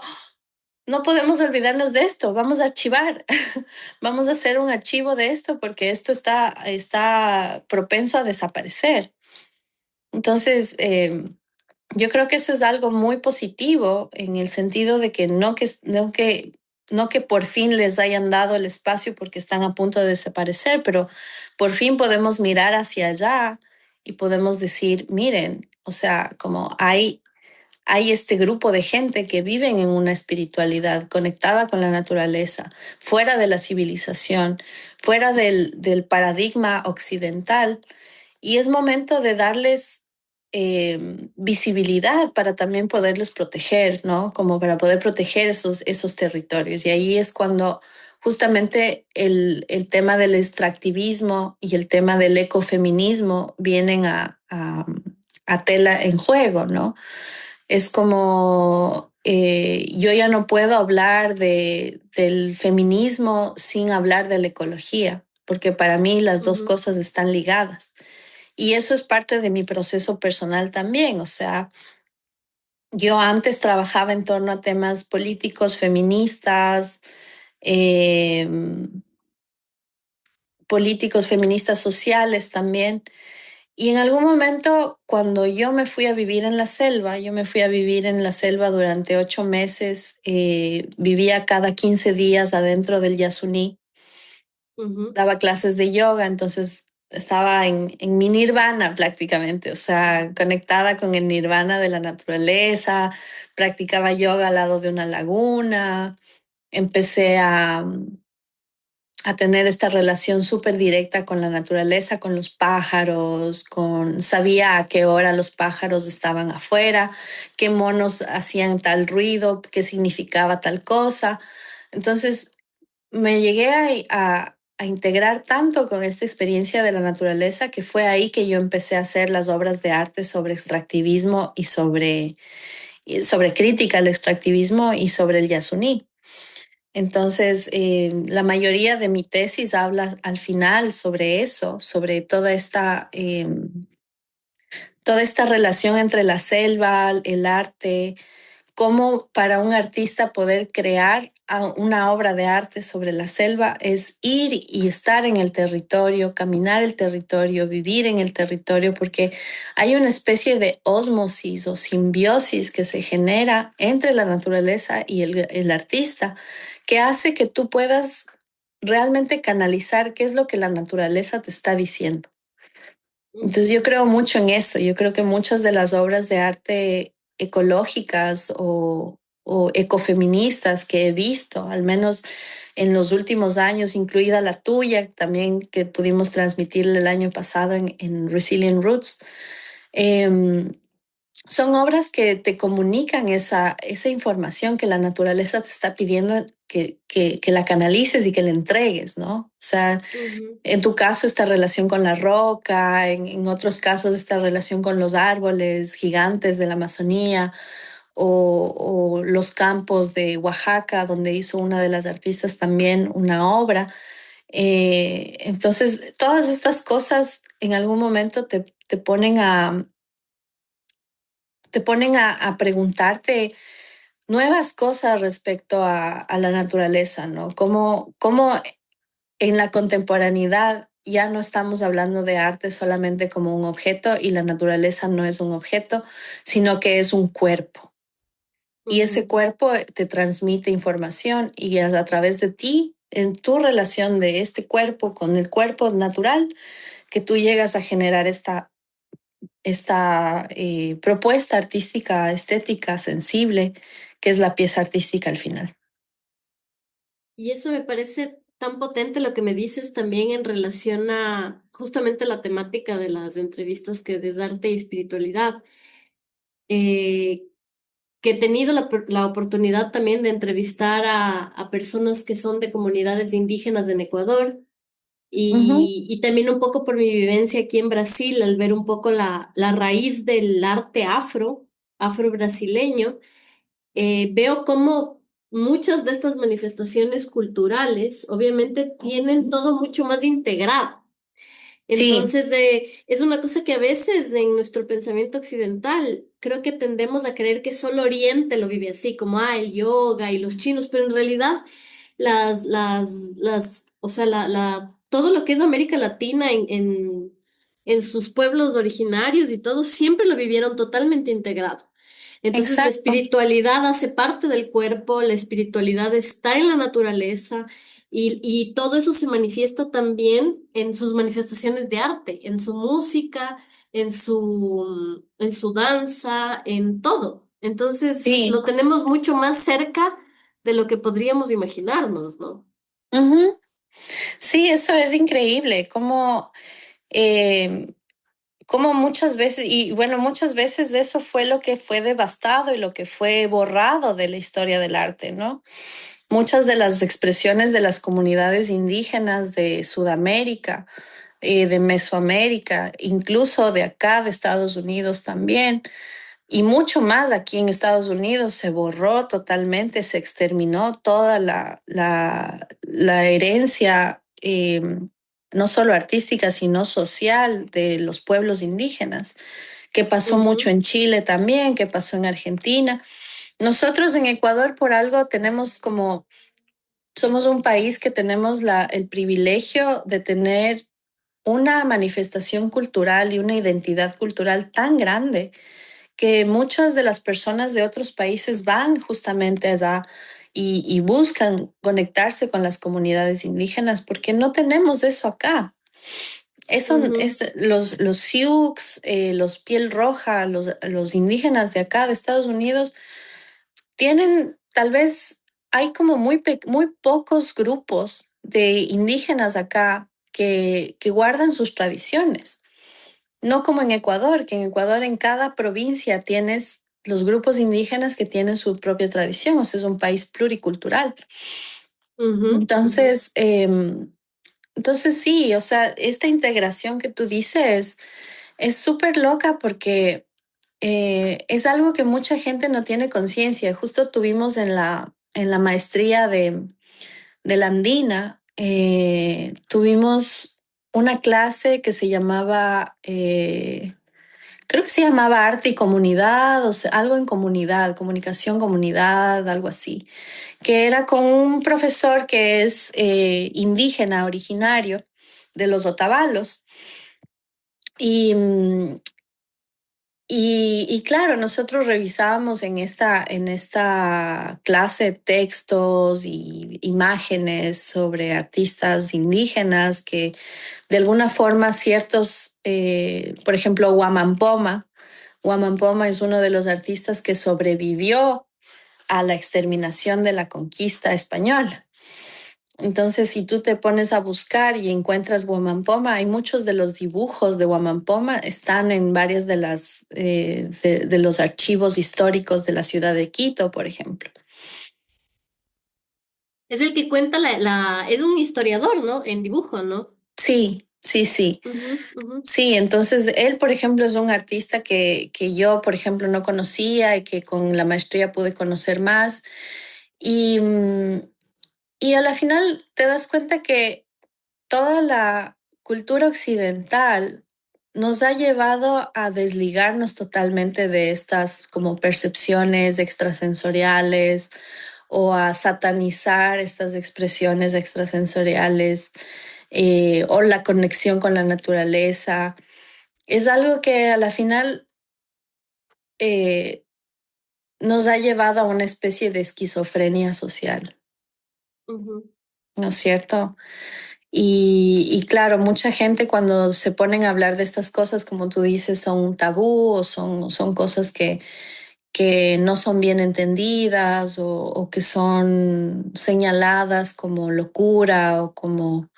no podemos olvidarnos de esto, vamos a archivar, vamos a hacer un archivo de esto porque esto está propenso a desaparecer. Entonces, yo creo que eso es algo muy positivo en el sentido de que no que por fin les hayan dado el espacio porque están a punto de desaparecer, pero por fin podemos mirar hacia allá y podemos decir, miren, o sea, como hay este grupo de gente que viven en una espiritualidad conectada con la naturaleza, fuera de la civilización, fuera del paradigma occidental. Y es momento de darles visibilidad para también poderles proteger, ¿no? Como para poder proteger esos territorios. Y ahí es cuando justamente el tema del extractivismo y el tema del ecofeminismo vienen a tela en juego, ¿no? Es como yo ya no puedo hablar del feminismo sin hablar de la ecología, porque para mí las dos cosas están ligadas. Y eso es parte de mi proceso personal también. O sea, yo antes trabajaba en torno a temas políticos, feministas, eh, políticos, feministas sociales también. Y en algún momento, cuando yo me fui a vivir en la selva, yo me fui a vivir en la selva durante 8 meses, vivía cada 15 días adentro del Yasuní, daba clases de yoga, entonces estaba en mi nirvana prácticamente, o sea, conectada con el nirvana de la naturaleza, practicaba yoga al lado de una laguna, empecé a tener esta relación súper directa con la naturaleza, con los pájaros, sabía a qué hora los pájaros estaban afuera, qué monos hacían tal ruido, qué significaba tal cosa. Entonces me llegué a integrar tanto con esta experiencia de la naturaleza que fue ahí que yo empecé a hacer las obras de arte sobre extractivismo y sobre crítica al extractivismo y sobre el Yasuní. Entonces, la mayoría de mi tesis habla al final sobre eso, sobre toda esta relación entre la selva, el arte, cómo para un artista poder crear una obra de arte sobre la selva es ir y estar en el territorio, caminar el territorio, vivir en el territorio, porque hay una especie de ósmosis o simbiosis que se genera entre la naturaleza y el artista, que hace que tú puedas realmente canalizar qué es lo que la naturaleza te está diciendo. Entonces yo creo mucho en eso. Yo creo que muchas de las obras de arte ecológicas o ecofeministas que he visto, al menos en los últimos años, incluida la tuya, también que pudimos transmitir el año pasado en Resilient Roots, eh, son obras que te comunican esa información que la naturaleza te está pidiendo que la canalices y que le entregues, ¿no? O sea, en tu caso esta relación con la roca, en otros casos esta relación con los árboles gigantes de la Amazonía o los campos de Oaxaca, donde hizo una de las artistas también una obra. Entonces, todas estas cosas en algún momento te ponen a preguntarte nuevas cosas respecto a la naturaleza, ¿no? Cómo en la contemporaneidad ya no estamos hablando de arte solamente como un objeto y la naturaleza no es un objeto, sino que es un cuerpo. Y ese cuerpo te transmite información y a través de ti, en tu relación de este cuerpo con el cuerpo natural, que tú llegas a generar esta propuesta artística, estética, sensible, que es la pieza artística al final. Y eso me parece tan potente lo que me dices también en relación a justamente la temática de las entrevistas que des arte y espiritualidad, eh, que he tenido la oportunidad también de entrevistar a personas que son de comunidades indígenas en Ecuador Ujú. y también un poco por mi vivencia aquí en Brasil, al ver un poco la raíz del arte afro-brasileño. Veo cómo muchas de estas manifestaciones culturales obviamente tienen todo mucho más integrado. Sí, Entonces, es una cosa que a veces en nuestro pensamiento occidental creo que tendemos a creer que solo Oriente lo vive así, como el yoga y los chinos, pero en realidad o sea, todo lo que es América Latina en sus pueblos originarios y todo, siempre lo vivieron totalmente integrado. Entonces, la exacto. espiritualidad hace parte del cuerpo, la espiritualidad está en la naturaleza y todo eso se manifiesta también en sus manifestaciones de arte, en su música, en su danza, en todo. Entonces, Sí. lo tenemos mucho más cerca de lo que podríamos imaginarnos, ¿no? Ujú. Sí, eso es increíble, eh, como muchas veces, y bueno, muchas veces eso fue lo que fue devastado y lo que fue borrado de la historia del arte, ¿no? Muchas de las expresiones de las comunidades indígenas de Sudamérica, de Mesoamérica, incluso de acá, de Estados Unidos también, y mucho más aquí en Estados Unidos, se borró totalmente, se exterminó toda la herencia, no solo artística, sino social de los pueblos indígenas, que pasó mucho Ujú, en Chile también, que pasó en Argentina. Nosotros en Ecuador por algo tenemos somos un país que tenemos el privilegio de tener una manifestación cultural y una identidad cultural tan grande que muchas de las personas de otros países van justamente allá y buscan conectarse con las comunidades indígenas porque no tenemos eso acá. Eso ujú, es los Sioux, los piel roja, los indígenas de acá, de Estados Unidos, tienen tal vez, hay como muy pocos grupos de indígenas acá que guardan sus tradiciones. No como en Ecuador, que en Ecuador en cada provincia tienes los grupos indígenas que tienen su propia tradición, o sea, es un país pluricultural. ujú. Entonces, entonces sí, o sea, esta integración que tú dices es súper loca porque es algo que mucha gente no tiene conciencia. Justo tuvimos en la maestría de la Andina, tuvimos una clase que se llamaba creo que se llamaba Arte y Comunidad, o sea, algo en comunidad, comunicación, comunidad, algo así, que era con un profesor que es indígena, originario de los Otavalos. Y, y claro, nosotros revisábamos en esta clase textos y imágenes sobre artistas indígenas que de alguna forma ciertos, por ejemplo, Huamampoma. Huamampoma es uno de los artistas que sobrevivió a la exterminación de la conquista española. Entonces, si tú te pones a buscar y encuentras Huamampoma, hay muchos de los dibujos de Huamampoma están en varias de las de los archivos históricos de la ciudad de Quito, por ejemplo. Es el que cuenta es un historiador, ¿no? En dibujo, ¿no? Sí, sí, sí. Ujú, ujú. Sí, entonces él, por ejemplo, es un artista que yo, por ejemplo, no conocía y que con la maestría pude conocer más. Y, y a la final te das cuenta que toda la cultura occidental nos ha llevado a desligarnos totalmente de estas como percepciones extrasensoriales o a satanizar estas expresiones extrasensoriales o la conexión con la naturaleza. Es algo que a la final eh, nos ha llevado a una especie de esquizofrenia social, Ujú. ¿no es cierto? Y claro, mucha gente cuando se ponen a hablar de estas cosas, como tú dices, son un tabú o son cosas que no son bien entendidas o que son señaladas como locura o como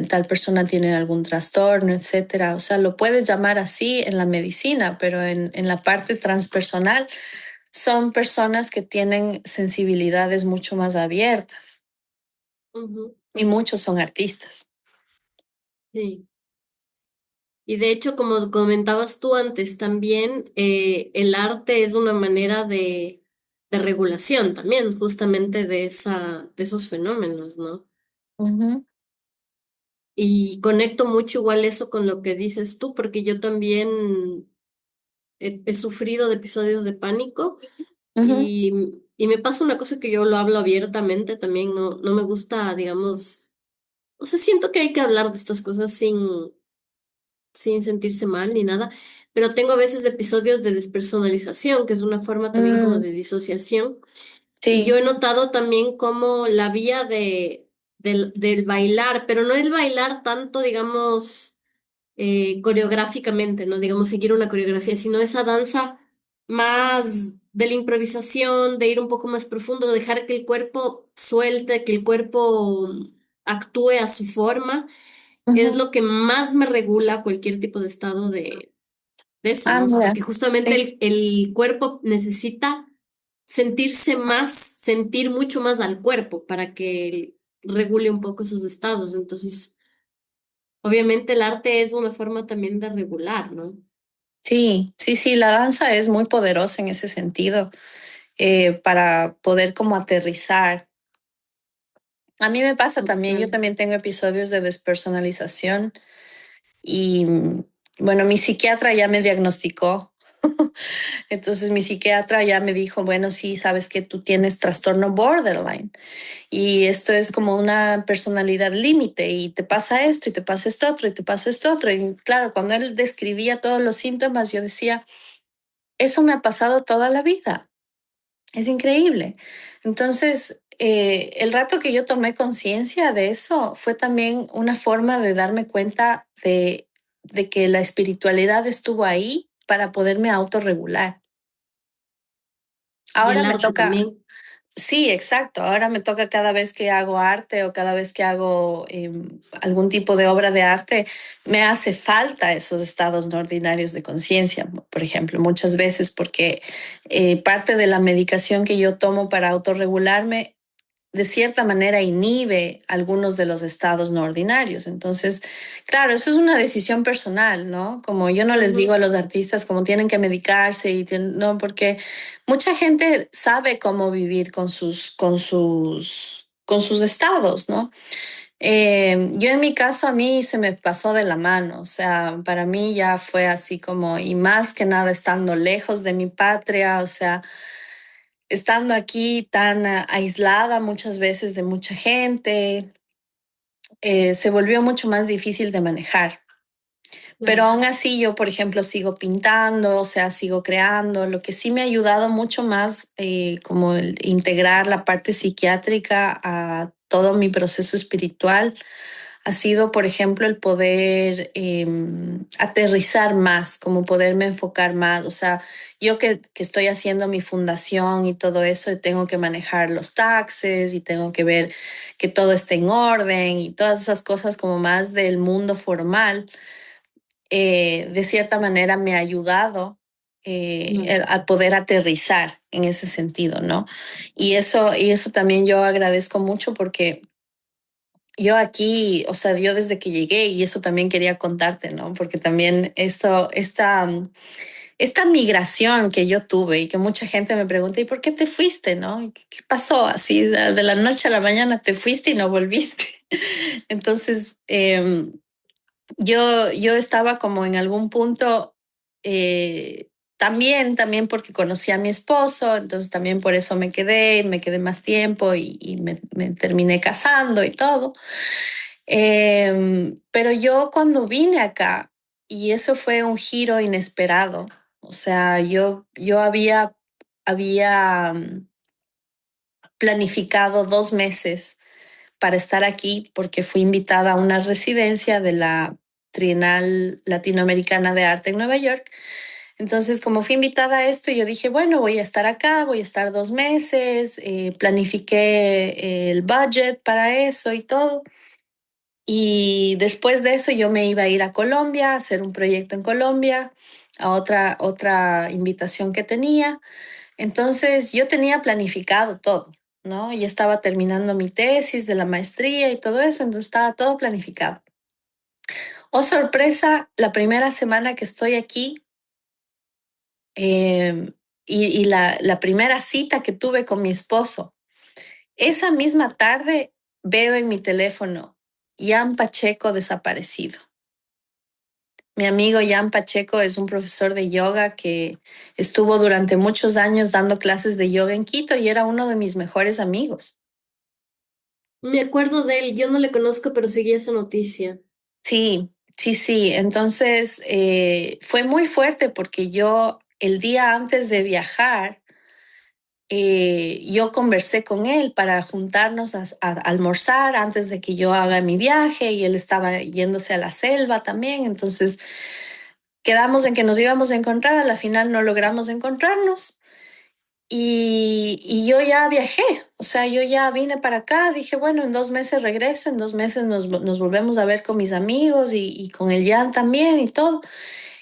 tal persona tiene algún trastorno, etcétera. O sea, lo puedes llamar así en la medicina, pero en la parte transpersonal son personas que tienen sensibilidades mucho más abiertas Ujú, y muchos son artistas. sí. Y de hecho, como comentabas tú antes, también el arte es una manera de regulación también, justamente de esos fenómenos, ¿no? Ujú, Y conecto mucho igual eso con lo que dices tú, porque yo también he sufrido de episodios de pánico ujú, y me pasa una cosa que yo lo hablo abiertamente también, no me gusta, digamos, o sea, siento que hay que hablar de estas cosas sin sentirse mal ni nada, pero tengo a veces episodios de despersonalización, que es una forma también como mm, de disociación. Y yo sí. he notado también como la vía del bailar, pero no el bailar tanto, digamos, coreográficamente, ¿no? Digamos, seguir una coreografía, sino esa danza más de la improvisación, de ir un poco más profundo, dejar que el cuerpo suelte, que el cuerpo actúe a su forma es Ujú. lo que más me regula cualquier tipo de estado de eso, Ah, ¿no? mira. Porque justamente Sí. el cuerpo necesita sentirse más, sentir mucho más al cuerpo para que regule un poco esos estados. Entonces, obviamente el arte es una forma también de regular, ¿no? Sí, sí, sí, la danza es muy poderosa en ese sentido, para poder como aterrizar. A mí me pasa también, yo Total. también tengo episodios de despersonalización y bueno, mi psiquiatra ya me diagnosticó. Entonces mi psiquiatra ya me dijo, bueno, sí, sabes que tú tienes trastorno borderline. Y esto es como una personalidad límite y te pasa esto y te pasa esto otro y te pasa esto otro. Y claro, cuando él describía todos los síntomas, yo decía, eso me ha pasado toda la vida. Es increíble. Entonces, el rato que yo tomé conciencia de eso fue también una forma de darme cuenta de que la espiritualidad estuvo ahí para poderme autorregular. Y Ahora el me arte toca. también. Sí, exacto. Ahora me toca cada vez que hago arte o cada vez que hago algún tipo de obra de arte, me hace falta esos estados no ordinarios de conciencia, por ejemplo, muchas veces porque parte de la medicación que yo tomo para autorregularme de cierta manera inhibe algunos de los estados no ordinarios. Entonces, claro, eso es una decisión personal, ¿no? Como yo no les digo a Ujú, los artistas como tienen que medicarse y no, porque mucha gente sabe cómo vivir con sus estados, ¿no? Yo en mi caso a mí se me pasó de la mano, o sea, para mí ya fue así como, y más que nada estando lejos de mi patria, o sea, estando aquí tan aislada muchas veces de mucha gente, se volvió mucho más difícil de manejar. Pero Claro. aún así yo, por ejemplo, sigo pintando, o sea, sigo creando. Lo que sí me ha ayudado mucho más como el integrar la parte psiquiátrica a todo mi proceso espiritual ha sido, por ejemplo, el poder aterrizar más, como poderme enfocar más. O sea, yo que estoy haciendo mi fundación y todo eso, tengo que manejar los taxes y tengo que ver que todo esté en orden y todas esas cosas como más del mundo formal de cierta manera me ha ayudado Claro. a poder aterrizar en ese sentido, ¿no? Y eso también yo agradezco mucho porque yo aquí, o sea, yo desde que llegué, y eso también quería contarte, ¿no? Porque también esta migración que yo tuve y que mucha gente me pregunta, ¿y por qué te fuiste, no? ¿Qué pasó? Así de la noche a la mañana te fuiste y no volviste. Entonces, yo estaba como en algún punto, también porque conocí a mi esposo, entonces también por eso me quedé más tiempo y me terminé casando y todo. Pero yo cuando vine acá, y eso fue un giro inesperado, o sea, yo había planificado 2 meses para estar aquí porque fui invitada a una residencia de la Trienal Latinoamericana de Arte en Nueva York. Entonces, como fui invitada a esto, yo dije, bueno, voy a estar acá, voy a estar 2 meses, planifiqué el budget para eso y todo. Y después de eso yo me iba a ir a Colombia, a hacer un proyecto en Colombia, a otra invitación que tenía. Entonces yo tenía planificado todo, ¿no? Y estaba terminando mi tesis de la maestría y todo eso, entonces estaba todo planificado. Oh, sorpresa, la primera semana que estoy aquí eh, y la primera cita que tuve con mi esposo, esa misma tarde veo en mi teléfono, Jan Pacheco desaparecido. Mi amigo Jan Pacheco es un profesor de yoga que estuvo durante muchos años dando clases de yoga en Quito y era uno de mis mejores amigos. Me acuerdo de él, yo no le conozco, pero seguí esa noticia. Sí, sí, sí. Entonces fue muy fuerte porque yo el día antes de viajar, yo conversé con él para juntarnos a almorzar antes de que yo haga mi viaje y él estaba yéndose a la selva también. Entonces quedamos en que nos íbamos a encontrar, a la final no logramos encontrarnos. Y yo ya viajé, o sea, yo ya vine para acá, dije, bueno, en 2 meses regreso, en 2 meses nos volvemos a ver con mis amigos y con el Jan también y todo.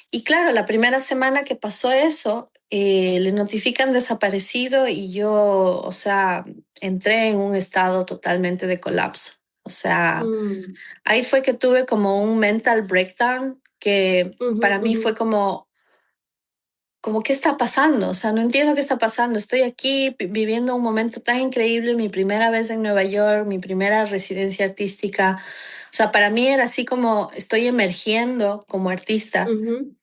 Y claro, la primera semana que pasó eso, le notifican desaparecido y yo, o sea, entré en un estado totalmente de colapso. O sea, Mm, ahí fue que tuve como un mental breakdown que ujú, para mí ujú. fue como, ¿qué está pasando? O sea, no entiendo qué está pasando. Estoy aquí viviendo un momento tan increíble, mi primera vez en Nueva York, mi primera residencia artística. O sea, para mí era así como estoy emergiendo como artista, Ujú.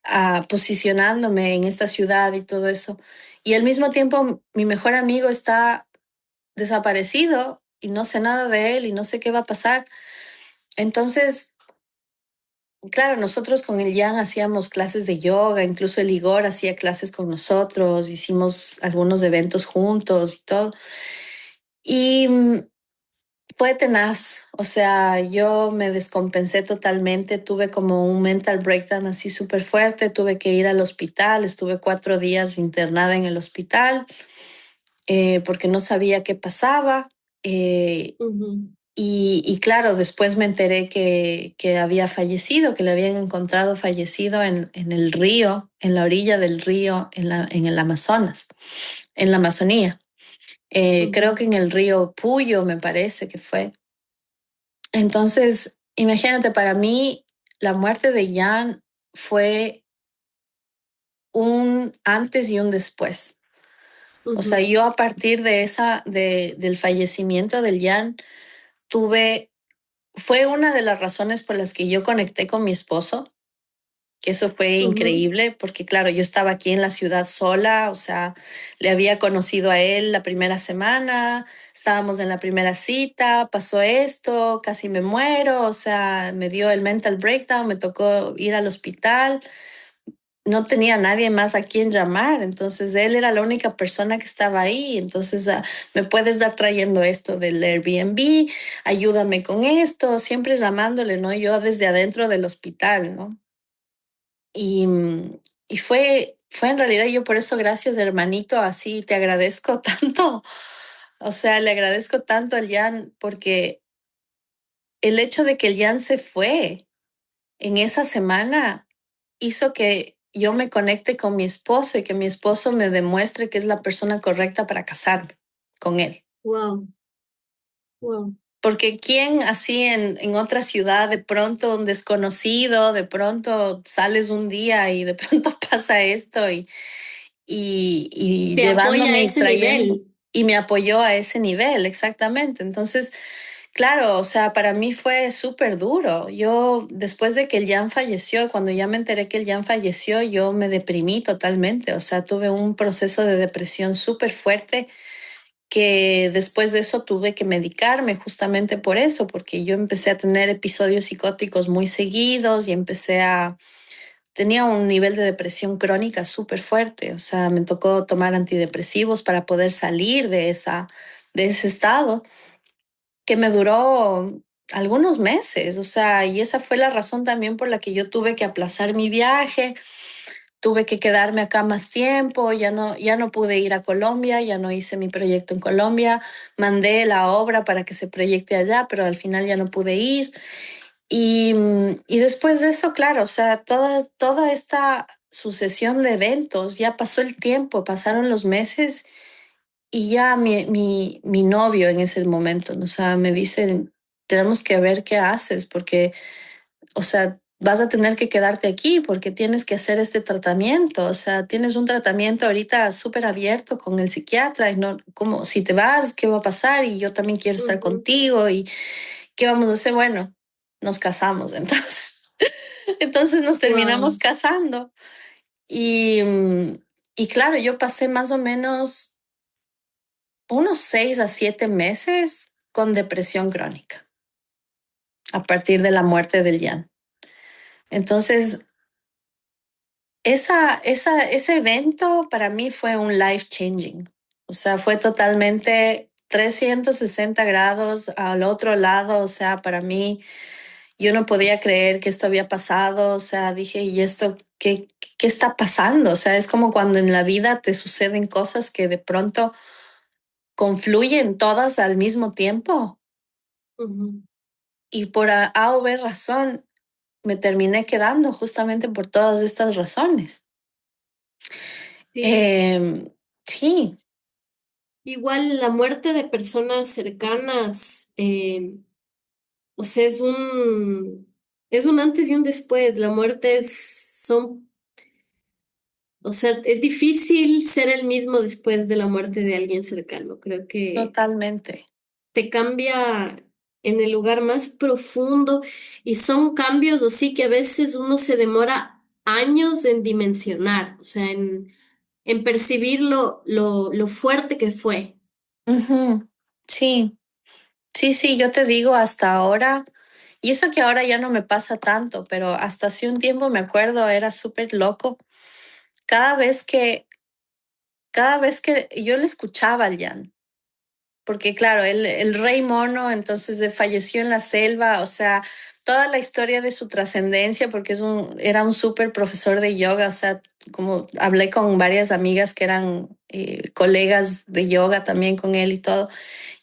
posicionándome en esta ciudad y todo eso. Y al mismo tiempo, mi mejor amigo está desaparecido y no sé nada de él y no sé qué va a pasar. Entonces, claro, nosotros con el Jan hacíamos clases de yoga, incluso el Igor hacía clases con nosotros, hicimos algunos eventos juntos y todo. Y fue tenaz, o sea, yo me descompensé totalmente, tuve como un mental breakdown así súper fuerte, tuve que ir al hospital, estuve 4 días internada en el hospital porque no sabía qué pasaba. Eh, Ujú, y claro, después me enteré que había fallecido, que le habían encontrado fallecido en el río, en la orilla del río, en el Amazonas, en la Amazonía. Creo ujú, que en el río Puyo, me parece que fue. Entonces, imagínate, para mí la muerte de Jan fue un antes y un después. O sea, ujú. yo a partir del fallecimiento del Jan tuve fue una de las razones por las que yo conecté con mi esposo, que eso fue increíble, porque claro, yo estaba aquí en la ciudad sola, o sea, le había conocido a él la primera semana, estábamos en la primera cita, pasó esto, casi me muero, o sea, me dio el mental breakdown, me tocó ir al hospital, no tenía nadie más a quien llamar, entonces él era la única persona que estaba ahí, entonces me puedes dar trayendo esto del Airbnb, ayúdame con esto, siempre llamándole, ¿no? Yo desde adentro del hospital, ¿no? Y, y fue en realidad yo por eso, gracias hermanito, así te agradezco tanto, o sea, le agradezco tanto al Jan porque el hecho de que el Jan se fue en esa semana hizo que yo me conecte con mi esposo y que mi esposo me demuestre que es la persona correcta para casarme con él. Wow. Wow. Porque quién así en otra ciudad, de pronto un desconocido, de pronto sales un día y de pronto pasa esto y Te apoya a llevándome y ese trayendo. nivel. Y me apoyó a ese nivel, exactamente. Entonces, claro, o sea, para mí fue súper duro. Yo, después de que el Jan falleció, cuando ya me enteré que el Jan falleció, yo me deprimí totalmente. O sea, tuve un proceso de depresión súper fuerte que después de eso tuve que medicarme justamente por eso, porque yo empecé a tener episodios psicóticos muy seguidos y tenía un nivel de depresión crónica súper fuerte. O sea, me tocó tomar antidepresivos para poder salir de ese estado que me duró algunos meses. O sea, y esa fue la razón también por la que yo tuve que aplazar mi viaje. Tuve que quedarme acá más tiempo, ya no pude ir a Colombia, ya no hice mi proyecto en Colombia, mandé la obra para que se proyecte allá, pero al final ya no pude ir. Y después de eso, claro, o sea, toda esta sucesión de eventos, ya pasó el tiempo, pasaron los meses y ya mi novio en ese momento, ¿no? O sea, me dice, tenemos que ver qué haces, porque, o sea, vas a tener que quedarte aquí porque tienes que hacer este tratamiento. O sea, tienes un tratamiento ahorita súper abierto con el psiquiatra y no, como si te vas, ¿qué va a pasar? Y yo también quiero estar contigo y ¿qué vamos a hacer? Bueno, nos casamos entonces. Entonces nos terminamos Wow. casando. Y, y claro, yo pasé más o menos unos 6 a 7 meses con depresión crónica a partir de la muerte del Jan. Entonces, ese evento para mí fue un life changing. O sea, fue totalmente 360 grados al otro lado. O sea, para mí, yo no podía creer que esto había pasado. O sea, dije, ¿y esto qué está pasando? O sea, es como cuando en la vida te suceden cosas que de pronto confluyen todas al mismo tiempo. Y por A o B razón me terminé quedando justamente por todas estas razones. Sí. Sí, Igual la muerte de personas cercanas, o sea, es un antes y un después. La muerte o sea, es difícil ser el mismo después de la muerte de alguien cercano. Creo que totalmente. te cambia en el lugar más profundo y son cambios así que a veces uno se demora años en dimensionar, o sea, en percibir lo fuerte que fue. Ujú. Sí, sí, yo te digo hasta ahora, y eso que ahora ya no me pasa tanto, pero hasta hace un tiempo me acuerdo, era súper loco. Cada vez que, cada vez que yo le escuchaba al Jan, porque claro, el rey mono entonces falleció en la selva, o sea, toda la historia de su trascendencia, porque era un súper profesor de yoga, o sea, como hablé con varias amigas que eran colegas de yoga también con él y todo,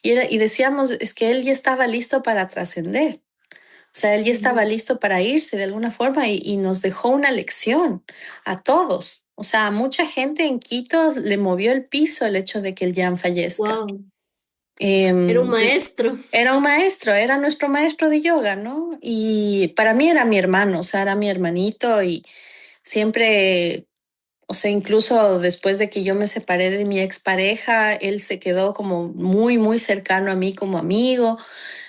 y decíamos, es que él ya estaba listo para trascender, o sea, él ya estaba listo para irse de alguna forma y nos dejó una lección a todos. O sea, a mucha gente en Quito le movió el piso el hecho de que el Jan fallezca. Wow, era un Em, maestro. Era un maestro, era nuestro maestro de yoga, ¿no? Y para mí era mi hermano, o sea, era mi hermanito y siempre, o sea, incluso después de que yo me separé de mi expareja, él se quedó como muy, muy cercano a mí como amigo.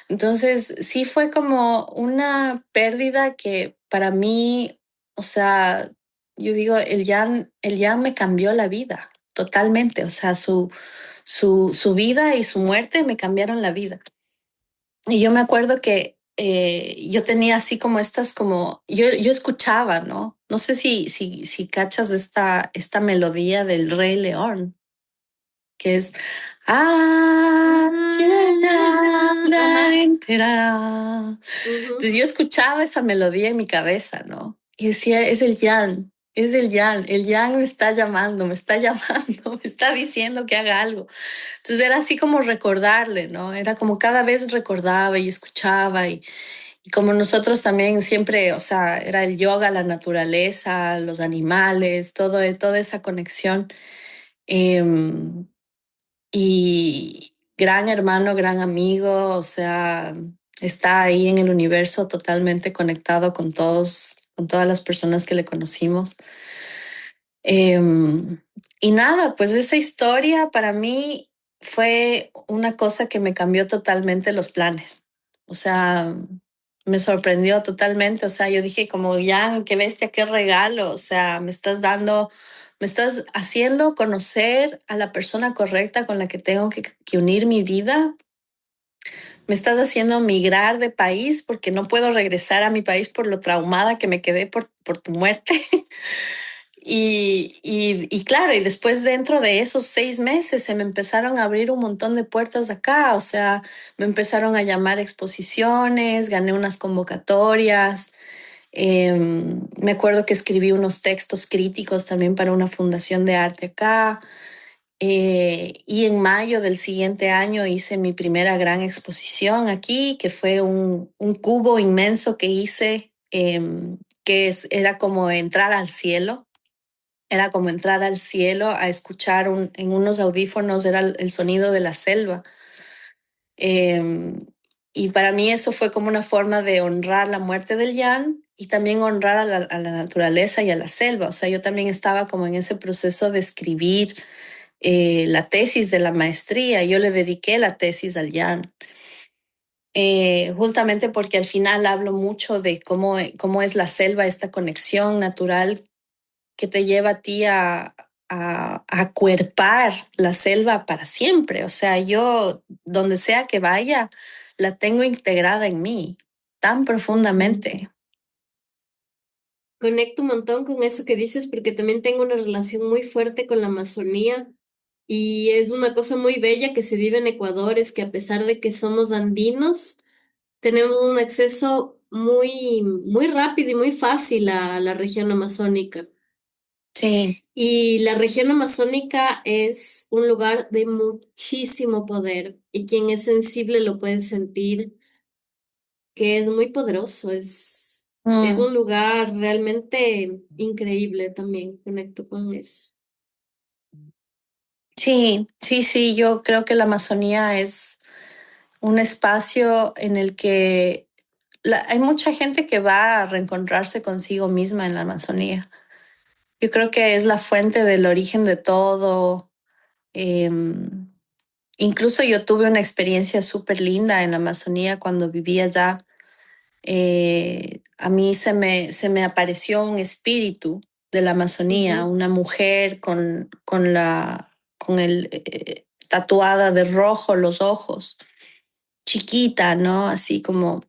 Entonces, sí fue como una pérdida que para mí, o sea, yo digo, el Jan me cambió la vida totalmente. O sea, su vida y su muerte me cambiaron la vida. Y yo me acuerdo que yo tenía así como estas, como, yo escuchaba, ¿no? No sé si cachas esta melodía del Rey León, que es ah, Ajá. entonces Ujú. yo escuchaba esa melodía en mi cabeza, ¿no? Y decía, es el Jan me está llamando, me está llamando, me está diciendo que haga algo. Entonces era así como recordarle, ¿no? Era como cada vez recordaba y escuchaba y como nosotros también siempre, o sea, era el yoga, la naturaleza, los animales, toda esa conexión. Em, y gran hermano, gran amigo, o sea, está ahí en el universo totalmente conectado con todos, con todas las personas que le conocimos. Eh, y nada, pues esa historia para mí fue una cosa que me cambió totalmente los planes. O sea, me sorprendió totalmente. O sea, yo dije como, Jan, qué bestia, qué regalo. O sea, me estás haciendo conocer a la persona correcta con la que tengo que unir mi vida. Me estás haciendo migrar de país porque no puedo regresar a mi país por lo traumada que me quedé por tu muerte. Y claro, y después dentro de esos 6 meses se me empezaron a abrir un montón de puertas acá, o sea, me empezaron a llamar a exposiciones, gané unas convocatorias, me acuerdo que escribí unos textos críticos también para una fundación de arte acá, y en mayo del siguiente año hice mi primera gran exposición aquí, que fue un cubo inmenso que hice, era como entrar al cielo. Era como entrar al cielo a escuchar en unos audífonos, era el sonido de la selva. Eh, y para mí eso fue como una forma de honrar la muerte del Jan y también honrar a la naturaleza y a la selva. O sea, yo también estaba como en ese proceso de escribir la tesis de la maestría. Yo le dediqué la tesis al Jan. Justamente porque al final hablo mucho de cómo es la selva, esta conexión natural que te lleva a ti a acuerpar la selva para siempre. O sea, yo, donde sea que vaya, la tengo integrada en mí tan profundamente. Conecto un montón con eso que dices porque también tengo una relación muy fuerte con la Amazonía y es una cosa muy bella que se vive en Ecuador, es que a pesar de que somos andinos, tenemos un acceso muy rápido y muy fácil a la región amazónica. Sí, Y la región amazónica es un lugar de muchísimo poder y quien es sensible lo puede sentir, que es muy poderoso, es mm, un lugar realmente increíble también, conecto con eso. sí, yo creo que la Amazonía es un espacio en el que hay mucha gente que va a reencontrarse consigo misma en la Amazonía. Yo creo que es la fuente del origen de todo. Em, Incluso yo tuve una experiencia súper linda en la Amazonía cuando vivía allá. A mí se me apareció un espíritu de la Amazonía, Ujú, una mujer con el tatuada de rojo los ojos, chiquita, ¿no? Así como,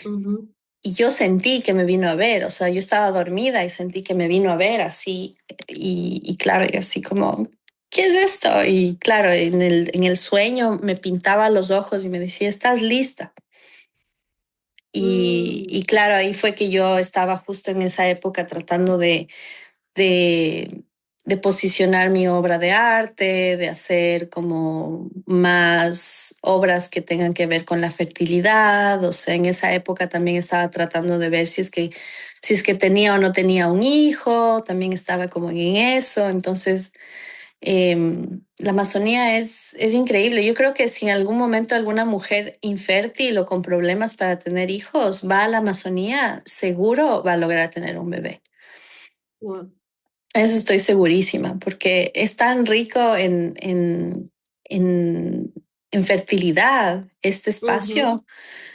ujú. y yo sentí que me vino a ver, o sea, yo estaba dormida y sentí que me vino a ver así, y claro, y así como, ¿qué es esto? Y claro, en el sueño me pintaba los ojos y me decía, ¿estás lista? Y Mm, claro, ahí fue que yo estaba justo en esa época tratando de, de posicionar mi obra de arte, de hacer como más obras que tengan que ver con la fertilidad. O sea, en esa época también estaba tratando de ver si es que tenía o no tenía un hijo, también estaba como en eso. Entonces, la Amazonía es increíble. Yo creo que si en algún momento alguna mujer infértil o con problemas para tener hijos va a la Amazonía, seguro va a lograr tener un bebé. wow. Eso estoy segurísima, porque es tan rico en en fertilidad este espacio,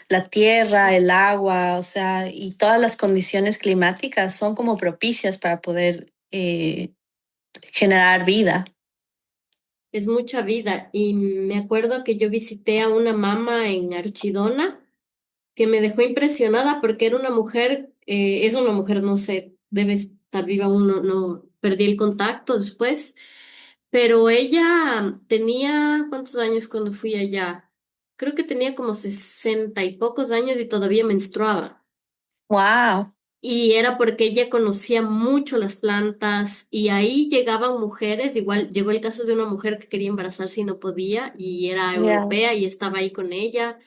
la tierra, el agua, o sea, y todas las condiciones climáticas son como propicias para poder generar vida. Es mucha vida. Y me acuerdo que yo visité a una mama en Archidona que me dejó impresionada porque era una mujer, es una mujer, no sé, debe estar viva aún, no, no perdí el contacto después, pero ella tenía, ¿cuántos años cuando fui allá? Creo que tenía como 60 y pocos años y todavía menstruaba. ¡Wow! Y era porque ella conocía mucho las plantas y ahí llegaban mujeres, igual llegó el caso de una mujer que quería embarazarse y no podía y era Ya. europea y estaba ahí con ella.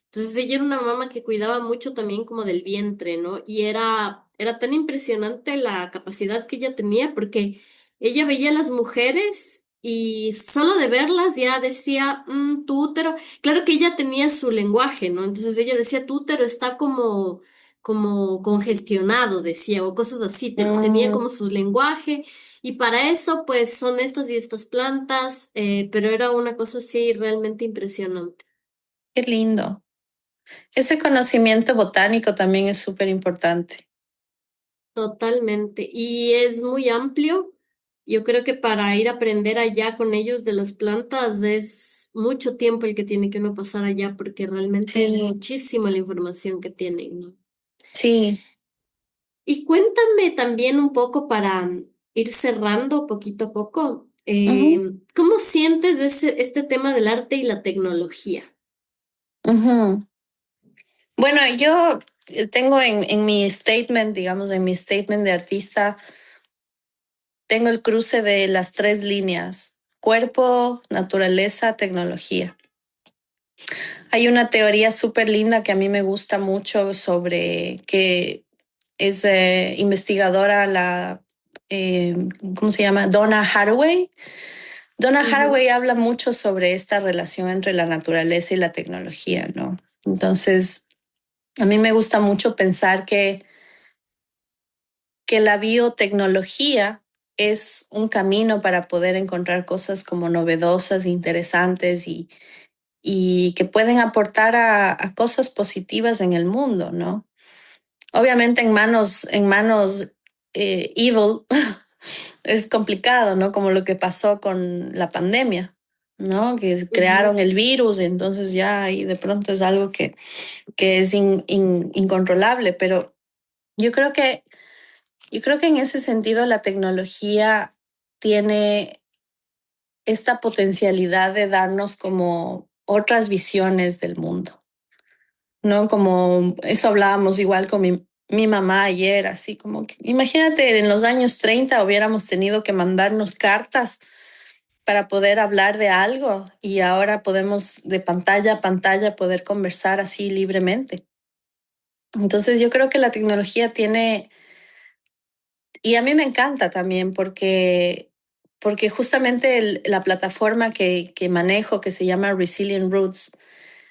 Entonces ella era una mamá que cuidaba mucho también como del vientre, ¿no? Y era tan impresionante la capacidad que ella tenía porque ella veía a las mujeres y solo de verlas ya decía, tu útero, claro que ella tenía su lenguaje, ¿no? Entonces ella decía, tu útero está como congestionado, decía, o cosas así, tenía Mm, como su lenguaje. Y para eso, pues son estas y estas plantas, pero era una cosa así realmente impresionante. qué lindo. Ese conocimiento botánico también es súper importante. Totalmente. Y es muy amplio. Yo creo que para ir a aprender allá con ellos de las plantas es mucho tiempo el que tiene que uno pasar allá porque realmente es Sí, muchísima la información que tienen, ¿no? sí. Y cuéntame también un poco para ir cerrando poquito a poco, Ujú, ¿cómo sientes este tema del arte y la tecnología? ujú. Bueno, yo tengo en mi statement, digamos, en mi statement de artista, tengo el cruce de las tres líneas: cuerpo, naturaleza, tecnología. Hay una teoría súper linda que a mí me gusta mucho sobre que es investigadora eh, ¿cómo se llama? Donna Haraway. Donna Ujú. Haraway habla mucho sobre esta relación entre la naturaleza y la tecnología, ¿no? Entonces, a mí me gusta mucho pensar que la biotecnología es un camino para poder encontrar cosas como novedosas, interesantes y que pueden aportar a cosas positivas en el mundo, ¿no? Obviamente en manos evil es complicado, ¿no? Como lo que pasó con la pandemia, ¿no? Crearon Ujú. el virus y entonces ya ahí de pronto es algo que es incontrolable, pero yo creo que, yo creo que en ese sentido la tecnología tiene esta potencialidad de darnos como otras visiones del mundo, ¿no? Como eso hablábamos igual con mi mamá ayer, así como que imagínate en los años 30 hubiéramos tenido que mandarnos cartas para poder hablar de algo y ahora podemos de pantalla a pantalla poder conversar así libremente. Entonces yo creo que la tecnología tiene, y a mí me encanta también porque justamente la plataforma que manejo, que se llama Resilient Roots,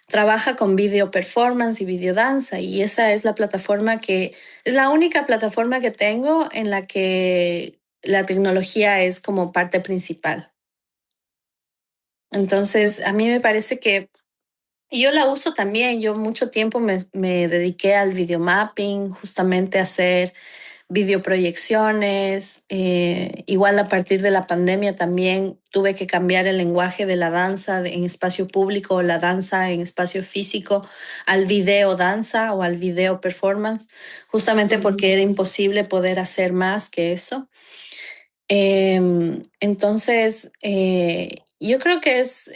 trabaja con video performance y videodanza y esa es la plataforma que es la única plataforma que tengo en la que la tecnología es como parte principal. Entonces, a mí me parece que y yo la uso también. Yo mucho tiempo me dediqué al videomapping, justamente a hacer videoproyecciones. Igual a partir de la pandemia también tuve que cambiar el lenguaje de la danza en espacio público, la danza en espacio físico, al video danza o al video performance, justamente porque Ujú. era imposible poder hacer más que eso. Entonces, yo creo que es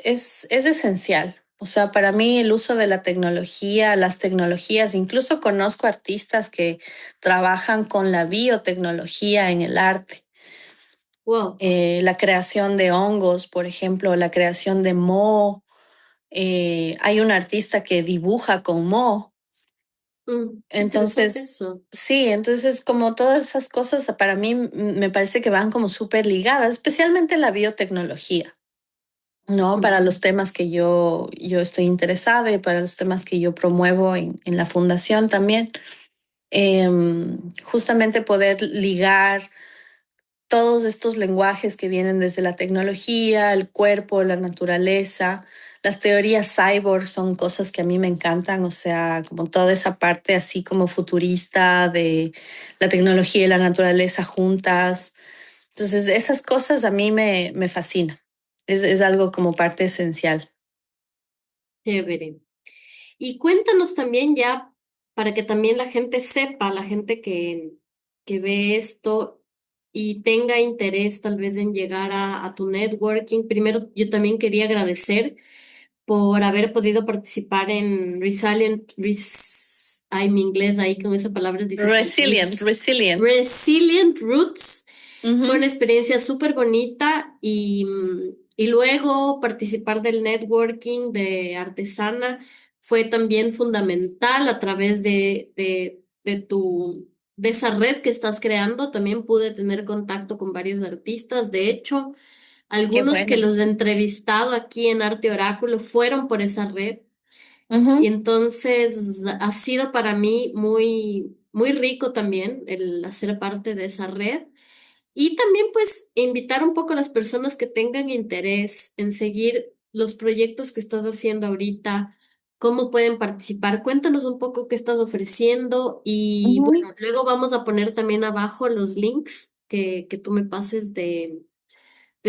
esencial. O sea, para mí el uso de la tecnología, las tecnologías, incluso conozco artistas que trabajan con la biotecnología en el arte. Wow. La creación de hongos, por ejemplo, la creación de moho. Hay un artista que dibuja con moho. Qué interesante Entonces, eso. sí, entonces como todas esas cosas para mí me parece que van como súper ligadas, especialmente la biotecnología, ¿no? Para Ujú. los temas que yo estoy interesada y para los temas que yo promuevo en la fundación también. Justamente poder ligar todos estos lenguajes que vienen desde la tecnología, el cuerpo, la naturaleza, Las teorías cyborg son cosas que a mí me encantan, o sea, como toda esa parte así como futurista de la tecnología y la naturaleza juntas. Entonces, esas cosas a mí me fascinan. Es algo como parte esencial. Chévere. Y cuéntanos también ya, para que también la gente sepa, la gente que ve esto y tenga interés tal vez en llegar a tu networking. Primero, yo también quería agradecer por haber podido participar en ay, mi inglés ahí con esa palabra es difícil. Resilient. Resilient Roots. Fue una Ujú, experiencia súper bonita y luego participar del networking de Artesana fue también fundamental a través de esa red que estás creando. También pude tener contacto con varios artistas. De hecho, qué algunos que bueno. los he entrevistado aquí en Arte Oráculo fueron por esa red. Y Ujú, entonces ha sido para mí muy, muy rico también el hacer parte de esa red. Y también pues invitar un poco a las personas que tengan interés en seguir los proyectos que estás haciendo ahorita, cómo pueden participar. Cuéntanos un poco qué estás ofreciendo y ujú. bueno, luego vamos a poner también abajo los links que tú me pases de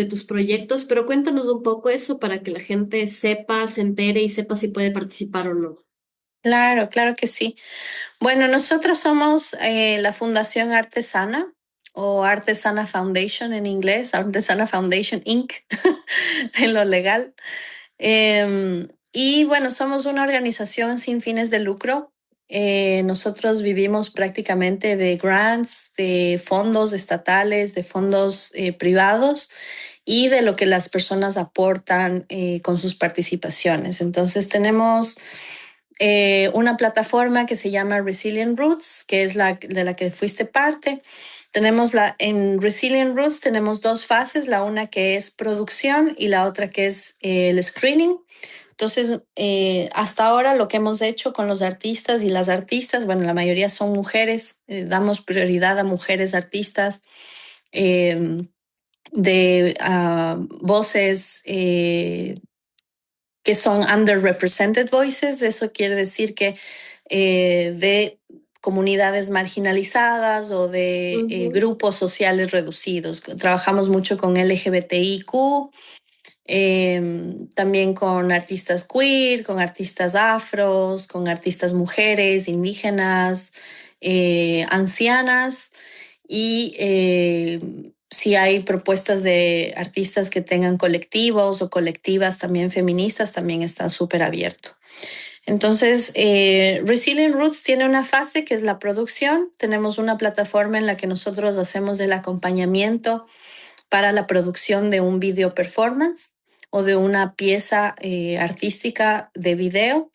tus proyectos, pero cuéntanos un poco eso para que la gente sepa, se entere y sepa si puede participar o no. Claro, claro que sí. Bueno, nosotros somos la Fundación Artesana o Artesana Foundation en inglés, Artesana Foundation Inc. en lo legal. Y bueno, somos una organización sin fines de lucro. Nosotros vivimos prácticamente de grants, de fondos estatales, de fondos privados y de lo que las personas aportan con sus participaciones. Entonces tenemos una plataforma que se llama Resilient Roots, que es la de la que fuiste parte. En Resilient Roots tenemos dos fases, la una que es producción y la otra que es el screening. Entonces, hasta ahora lo que hemos hecho con los artistas y las artistas, bueno, la mayoría son mujeres, damos prioridad a mujeres artistas eh, de voces que son underrepresented voices. Eso quiere decir que de comunidades marginalizadas o de Ujú, grupos sociales reducidos. Trabajamos mucho con LGBTIQ, también con artistas queer, con artistas afros, con artistas mujeres, indígenas, ancianas y si hay propuestas de artistas que tengan colectivos o colectivas también feministas, también está súper abierto. Entonces, Resilient Roots tiene una fase que es la producción. Tenemos una plataforma en la que nosotros hacemos el acompañamiento para la producción de un video performance o de una pieza artística de video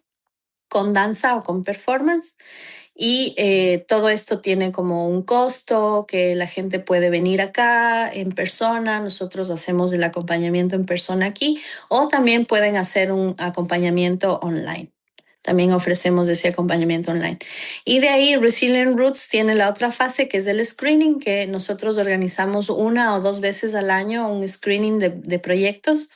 con danza o con performance. Y todo esto tiene como un costo, que la gente puede venir acá en persona, nosotros hacemos el acompañamiento en persona aquí, o también pueden hacer un acompañamiento online. También ofrecemos ese acompañamiento online. Y de ahí Resilient Roots tiene la otra fase que es el screening, que nosotros organizamos una o dos veces al año un screening de proyectos.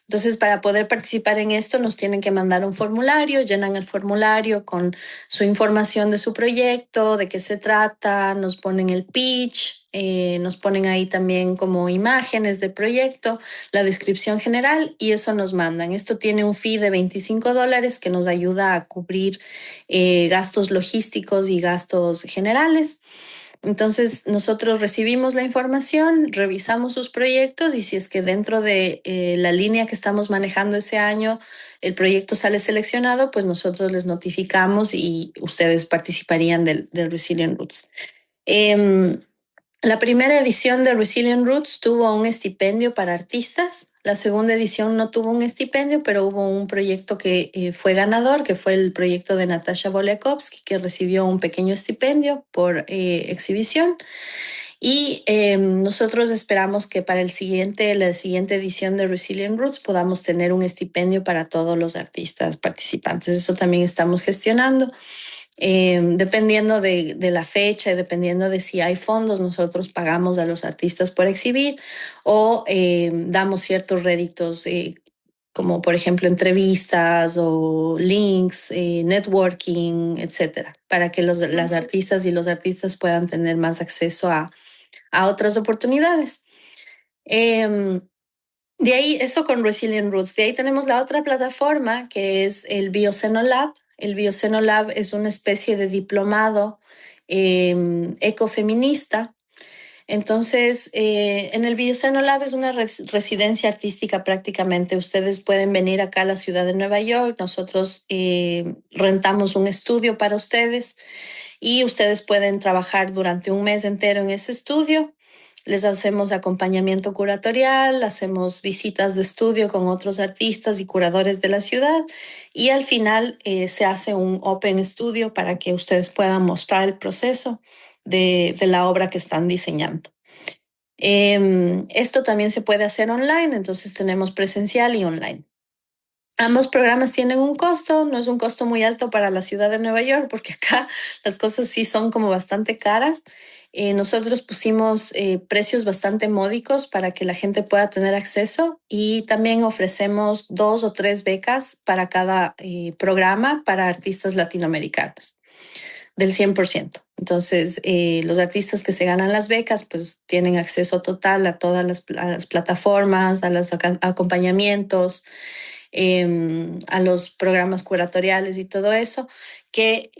Entonces, para poder participar en esto, nos tienen que mandar un formulario, llenan el formulario con su información de su proyecto, de qué se trata, nos ponen el pitch, nos ponen ahí también como imágenes del proyecto, la descripción general y eso nos mandan. Esto tiene un fee de $25 que nos ayuda a cubrir gastos logísticos y gastos generales. Entonces, nosotros recibimos la información, revisamos sus proyectos y si es que dentro de la línea que estamos manejando ese año el proyecto sale seleccionado, pues nosotros les notificamos y ustedes participarían del Resilient Roots. Eh, la primera edición de Resilient Roots tuvo un estipendio para artistas. La segunda edición no tuvo un estipendio, pero hubo un proyecto que fue ganador, que fue el proyecto de Natasha Bolekovsky, que recibió un pequeño estipendio por exhibición. Y nosotros esperamos que para la siguiente edición de Resilient Roots podamos tener un estipendio para todos los artistas participantes. Eso también estamos gestionando. Dependiendo de la fecha y dependiendo de si hay fondos, nosotros pagamos a los artistas por exhibir o damos ciertos réditos como por ejemplo entrevistas o links, networking, etcétera, para que las artistas y los artistas puedan tener más acceso a otras oportunidades. De ahí, eso con Resilient Roots. De ahí tenemos la otra plataforma que es el Biocenolab. El Biocenolab es una especie de diplomado ecofeminista. Entonces, en el Biocenolab es una residencia artística prácticamente. Ustedes pueden venir acá a la ciudad de Nueva York. Nosotros rentamos un estudio para ustedes y ustedes pueden trabajar durante un mes entero en ese estudio. Les hacemos acompañamiento curatorial, hacemos visitas de estudio con otros artistas y curadores de la ciudad y al final se hace un Open Studio para que ustedes puedan mostrar el proceso de la obra que están diseñando. Esto también se puede hacer online, entonces tenemos presencial y online. Ambos programas tienen un costo, no es un costo muy alto para la ciudad de Nueva York, porque acá las cosas sí son como bastante caras. Nosotros pusimos precios bastante módicos para que la gente pueda tener acceso y también ofrecemos 2 o 3 becas para cada programa para artistas latinoamericanos del 100%. Entonces, los artistas que se ganan las becas, pues tienen acceso total a todas las plataformas, a los acompañamientos, a los programas curatoriales y todo eso, que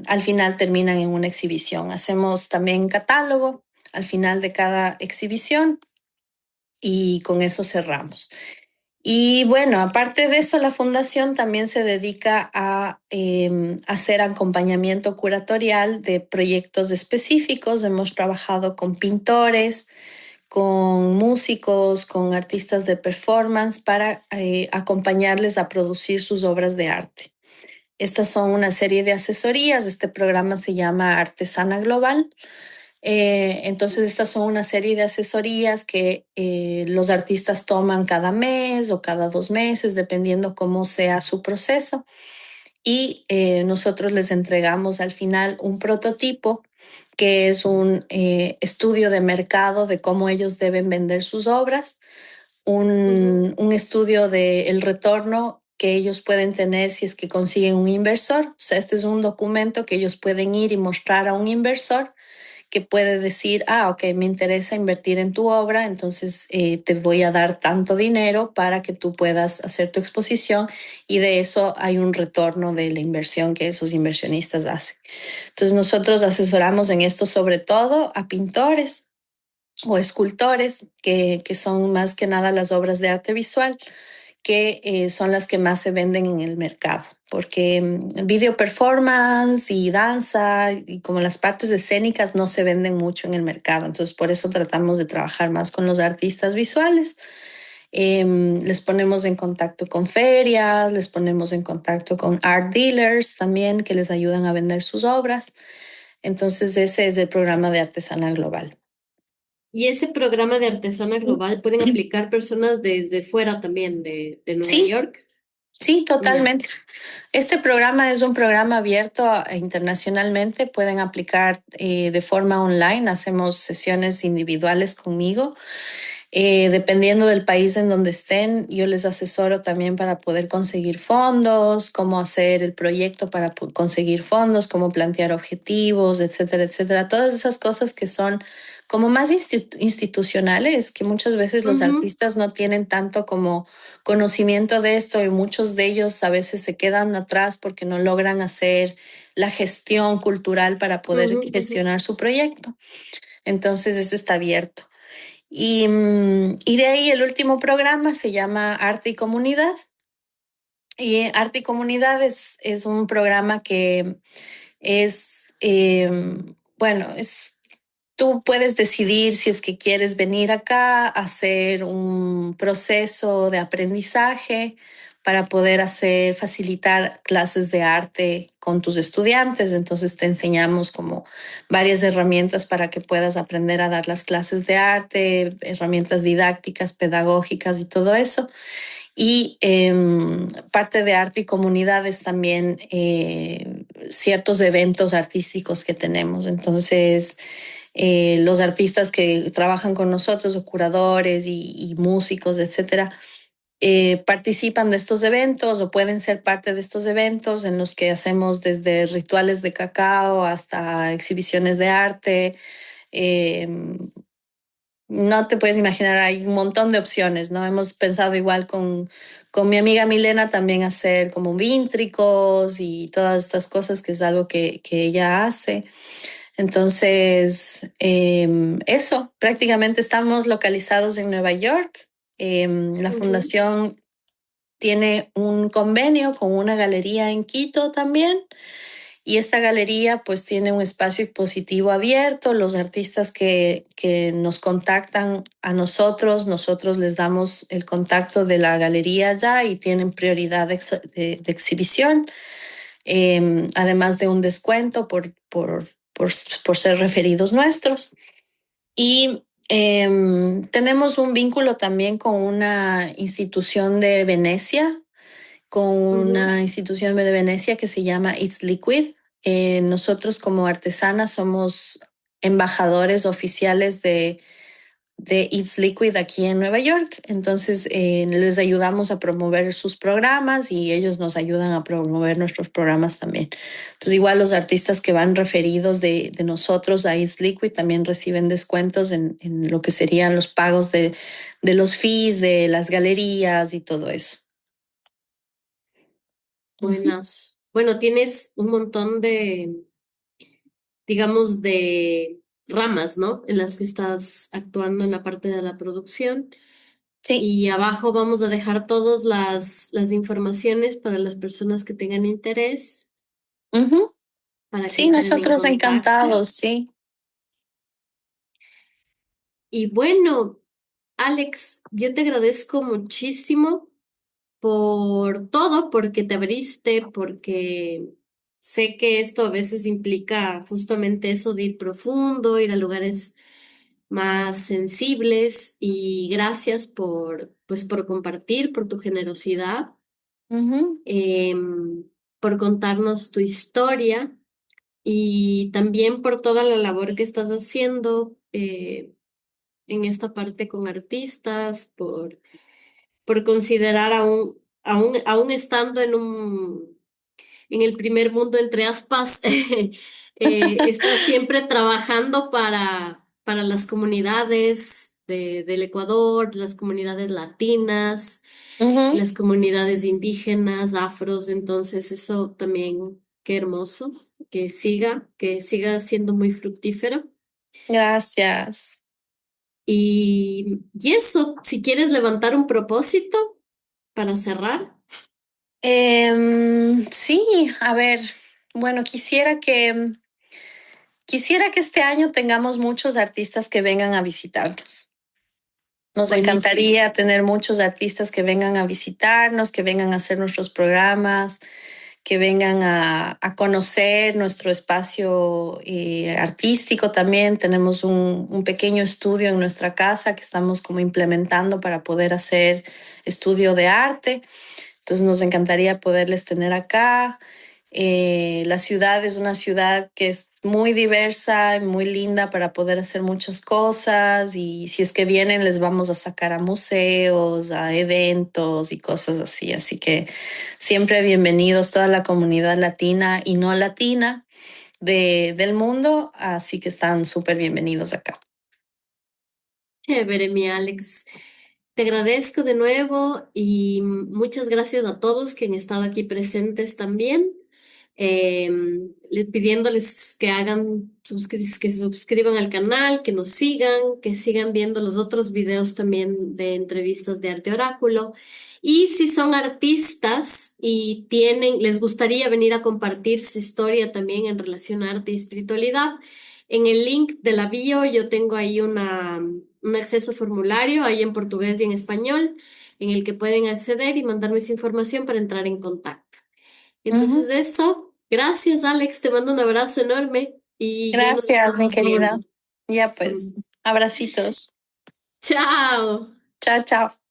al final terminan en una exhibición. Hacemos también catálogo al final de cada exhibición y con eso cerramos. Y bueno, aparte de eso, la fundación también se dedica a hacer acompañamiento curatorial de proyectos específicos. Hemos trabajado con pintores, con músicos, con artistas de performance para acompañarles a producir sus obras de arte. Estas son una serie de asesorías. Este programa se llama Artesana Global. Entonces, estas son una serie de asesorías que los artistas toman cada mes o cada 2 meses, dependiendo cómo sea su proceso. Y nosotros les entregamos al final un prototipo que es un estudio de mercado de cómo ellos deben vender sus obras, un estudio del retorno que ellos pueden tener si es que consiguen un inversor. O sea, este es un documento que ellos pueden ir y mostrar a un inversor que puede decir, ok, me interesa invertir en tu obra, entonces te voy a dar tanto dinero para que tú puedas hacer tu exposición y de eso hay un retorno de la inversión que esos inversionistas hacen. Entonces nosotros asesoramos en esto sobre todo a pintores o escultores, que son más que nada las obras de arte visual, que son las que más se venden en el mercado, porque video performance y danza y como las partes escénicas no se venden mucho en el mercado, entonces por eso tratamos de trabajar más con los artistas visuales. Les ponemos en contacto con ferias, les ponemos en contacto con art dealers también que les ayudan a vender sus obras. Entonces ese es el programa de Artesana Global. Y ese programa de Artesana Global pueden aplicar personas desde fuera también de Nueva York. Sí, totalmente. Este programa es un programa abierto internacionalmente. Pueden aplicar de forma online. Hacemos sesiones individuales conmigo. Dependiendo del país en donde estén, yo les asesoro también para poder conseguir fondos, cómo hacer el proyecto para conseguir fondos, cómo plantear objetivos, etcétera, etcétera. Todas esas cosas que son como más institucionales, que muchas veces los artistas no tienen tanto como conocimiento de esto y muchos de ellos a veces se quedan atrás porque no logran hacer la gestión cultural para poder gestionar su proyecto. Entonces, este está abierto. Y de ahí el último programa se llama Arte y Comunidad. Y Arte y Comunidad es un programa que es, tú puedes decidir si es que quieres venir acá a hacer un proceso de aprendizaje para poder facilitar clases de arte con tus estudiantes. Entonces te enseñamos como varias herramientas para que puedas aprender a dar las clases de arte, herramientas didácticas, pedagógicas y todo eso. Y parte de Arte y Comunidad es también ciertos eventos artísticos que tenemos. Entonces, los artistas que trabajan con nosotros, o curadores y músicos, etcétera, participan de estos eventos o pueden ser parte de estos eventos en los que hacemos desde rituales de cacao hasta exhibiciones de arte. No te puedes imaginar, hay un montón de opciones, ¿no? Hemos pensado igual con mi amiga Milena también hacer como víntricos y todas estas cosas, que es algo que ella hace. Entonces, eso, prácticamente estamos localizados en Nueva York. La fundación tiene un convenio con una galería en Quito también. Y esta galería pues tiene un espacio expositivo abierto. Los artistas que nos contactan a nosotros les damos el contacto de la galería ya y tienen prioridad de exhibición, además de un descuento por ser referidos nuestros. Y tenemos un vínculo también con una institución de Venecia, que se llama It's Liquid. Nosotros como artesanas somos embajadores oficiales de It's Liquid aquí en Nueva York. Entonces les ayudamos a promover sus programas y ellos nos ayudan a promover nuestros programas también. Entonces igual los artistas que van referidos de nosotros a It's Liquid también reciben descuentos en lo que serían los pagos de los fees de las galerías y todo eso. Buenas. Bueno, tienes un montón de, digamos, de ramas, ¿no? En las que estás actuando en la parte de la producción. Sí. Y abajo vamos a dejar todas las informaciones para las personas que tengan interés. Para que sí, nosotros encantados, sí. Y bueno, Alex, yo te agradezco muchísimo por todo, porque te abriste, porque sé que esto a veces implica justamente eso de ir profundo, ir a lugares más sensibles, y gracias pues, por compartir, por tu generosidad, por contarnos tu historia y también por toda la labor que estás haciendo en esta parte con artistas, por considerar aún estando en el primer mundo, entre aspas, estás siempre trabajando para las comunidades del Ecuador, las comunidades latinas, las comunidades indígenas, afros. Entonces eso también, qué hermoso, que siga siendo muy fructífero. Gracias. Y eso, si quieres levantar un propósito para cerrar. Sí, a ver, bueno, quisiera que este año tengamos muchos artistas que vengan a visitarnos. Nos encantaría tener muchos artistas que vengan a visitarnos, que vengan a hacer nuestros programas, que vengan a conocer nuestro espacio artístico también. Tenemos un pequeño estudio en nuestra casa que estamos como implementando para poder hacer estudio de arte. Entonces nos encantaría poderles tener acá. La ciudad es una ciudad que es muy diversa y muy linda para poder hacer muchas cosas, y si es que vienen les vamos a sacar a museos, a eventos y cosas así. Así que siempre bienvenidos toda la comunidad latina y no latina del mundo, así que están súper bienvenidos acá. Chévere, mi Alex. Te agradezco de nuevo y muchas gracias a todos que han estado aquí presentes también. Pidiéndoles que que se suscriban al canal, que nos sigan, que sigan viendo los otros videos también de entrevistas de Arte Oráculo. Y si son artistas y les gustaría venir a compartir su historia también en relación a arte y espiritualidad, en el link de la bio yo tengo ahí un acceso formulario, ahí en portugués y en español, en el que pueden acceder y mandarme su información para entrar en contacto. Entonces eso, gracias Alex, te mando un abrazo enorme y gracias, mi querida. Ya pues, abracitos. Chao. Chao, chao.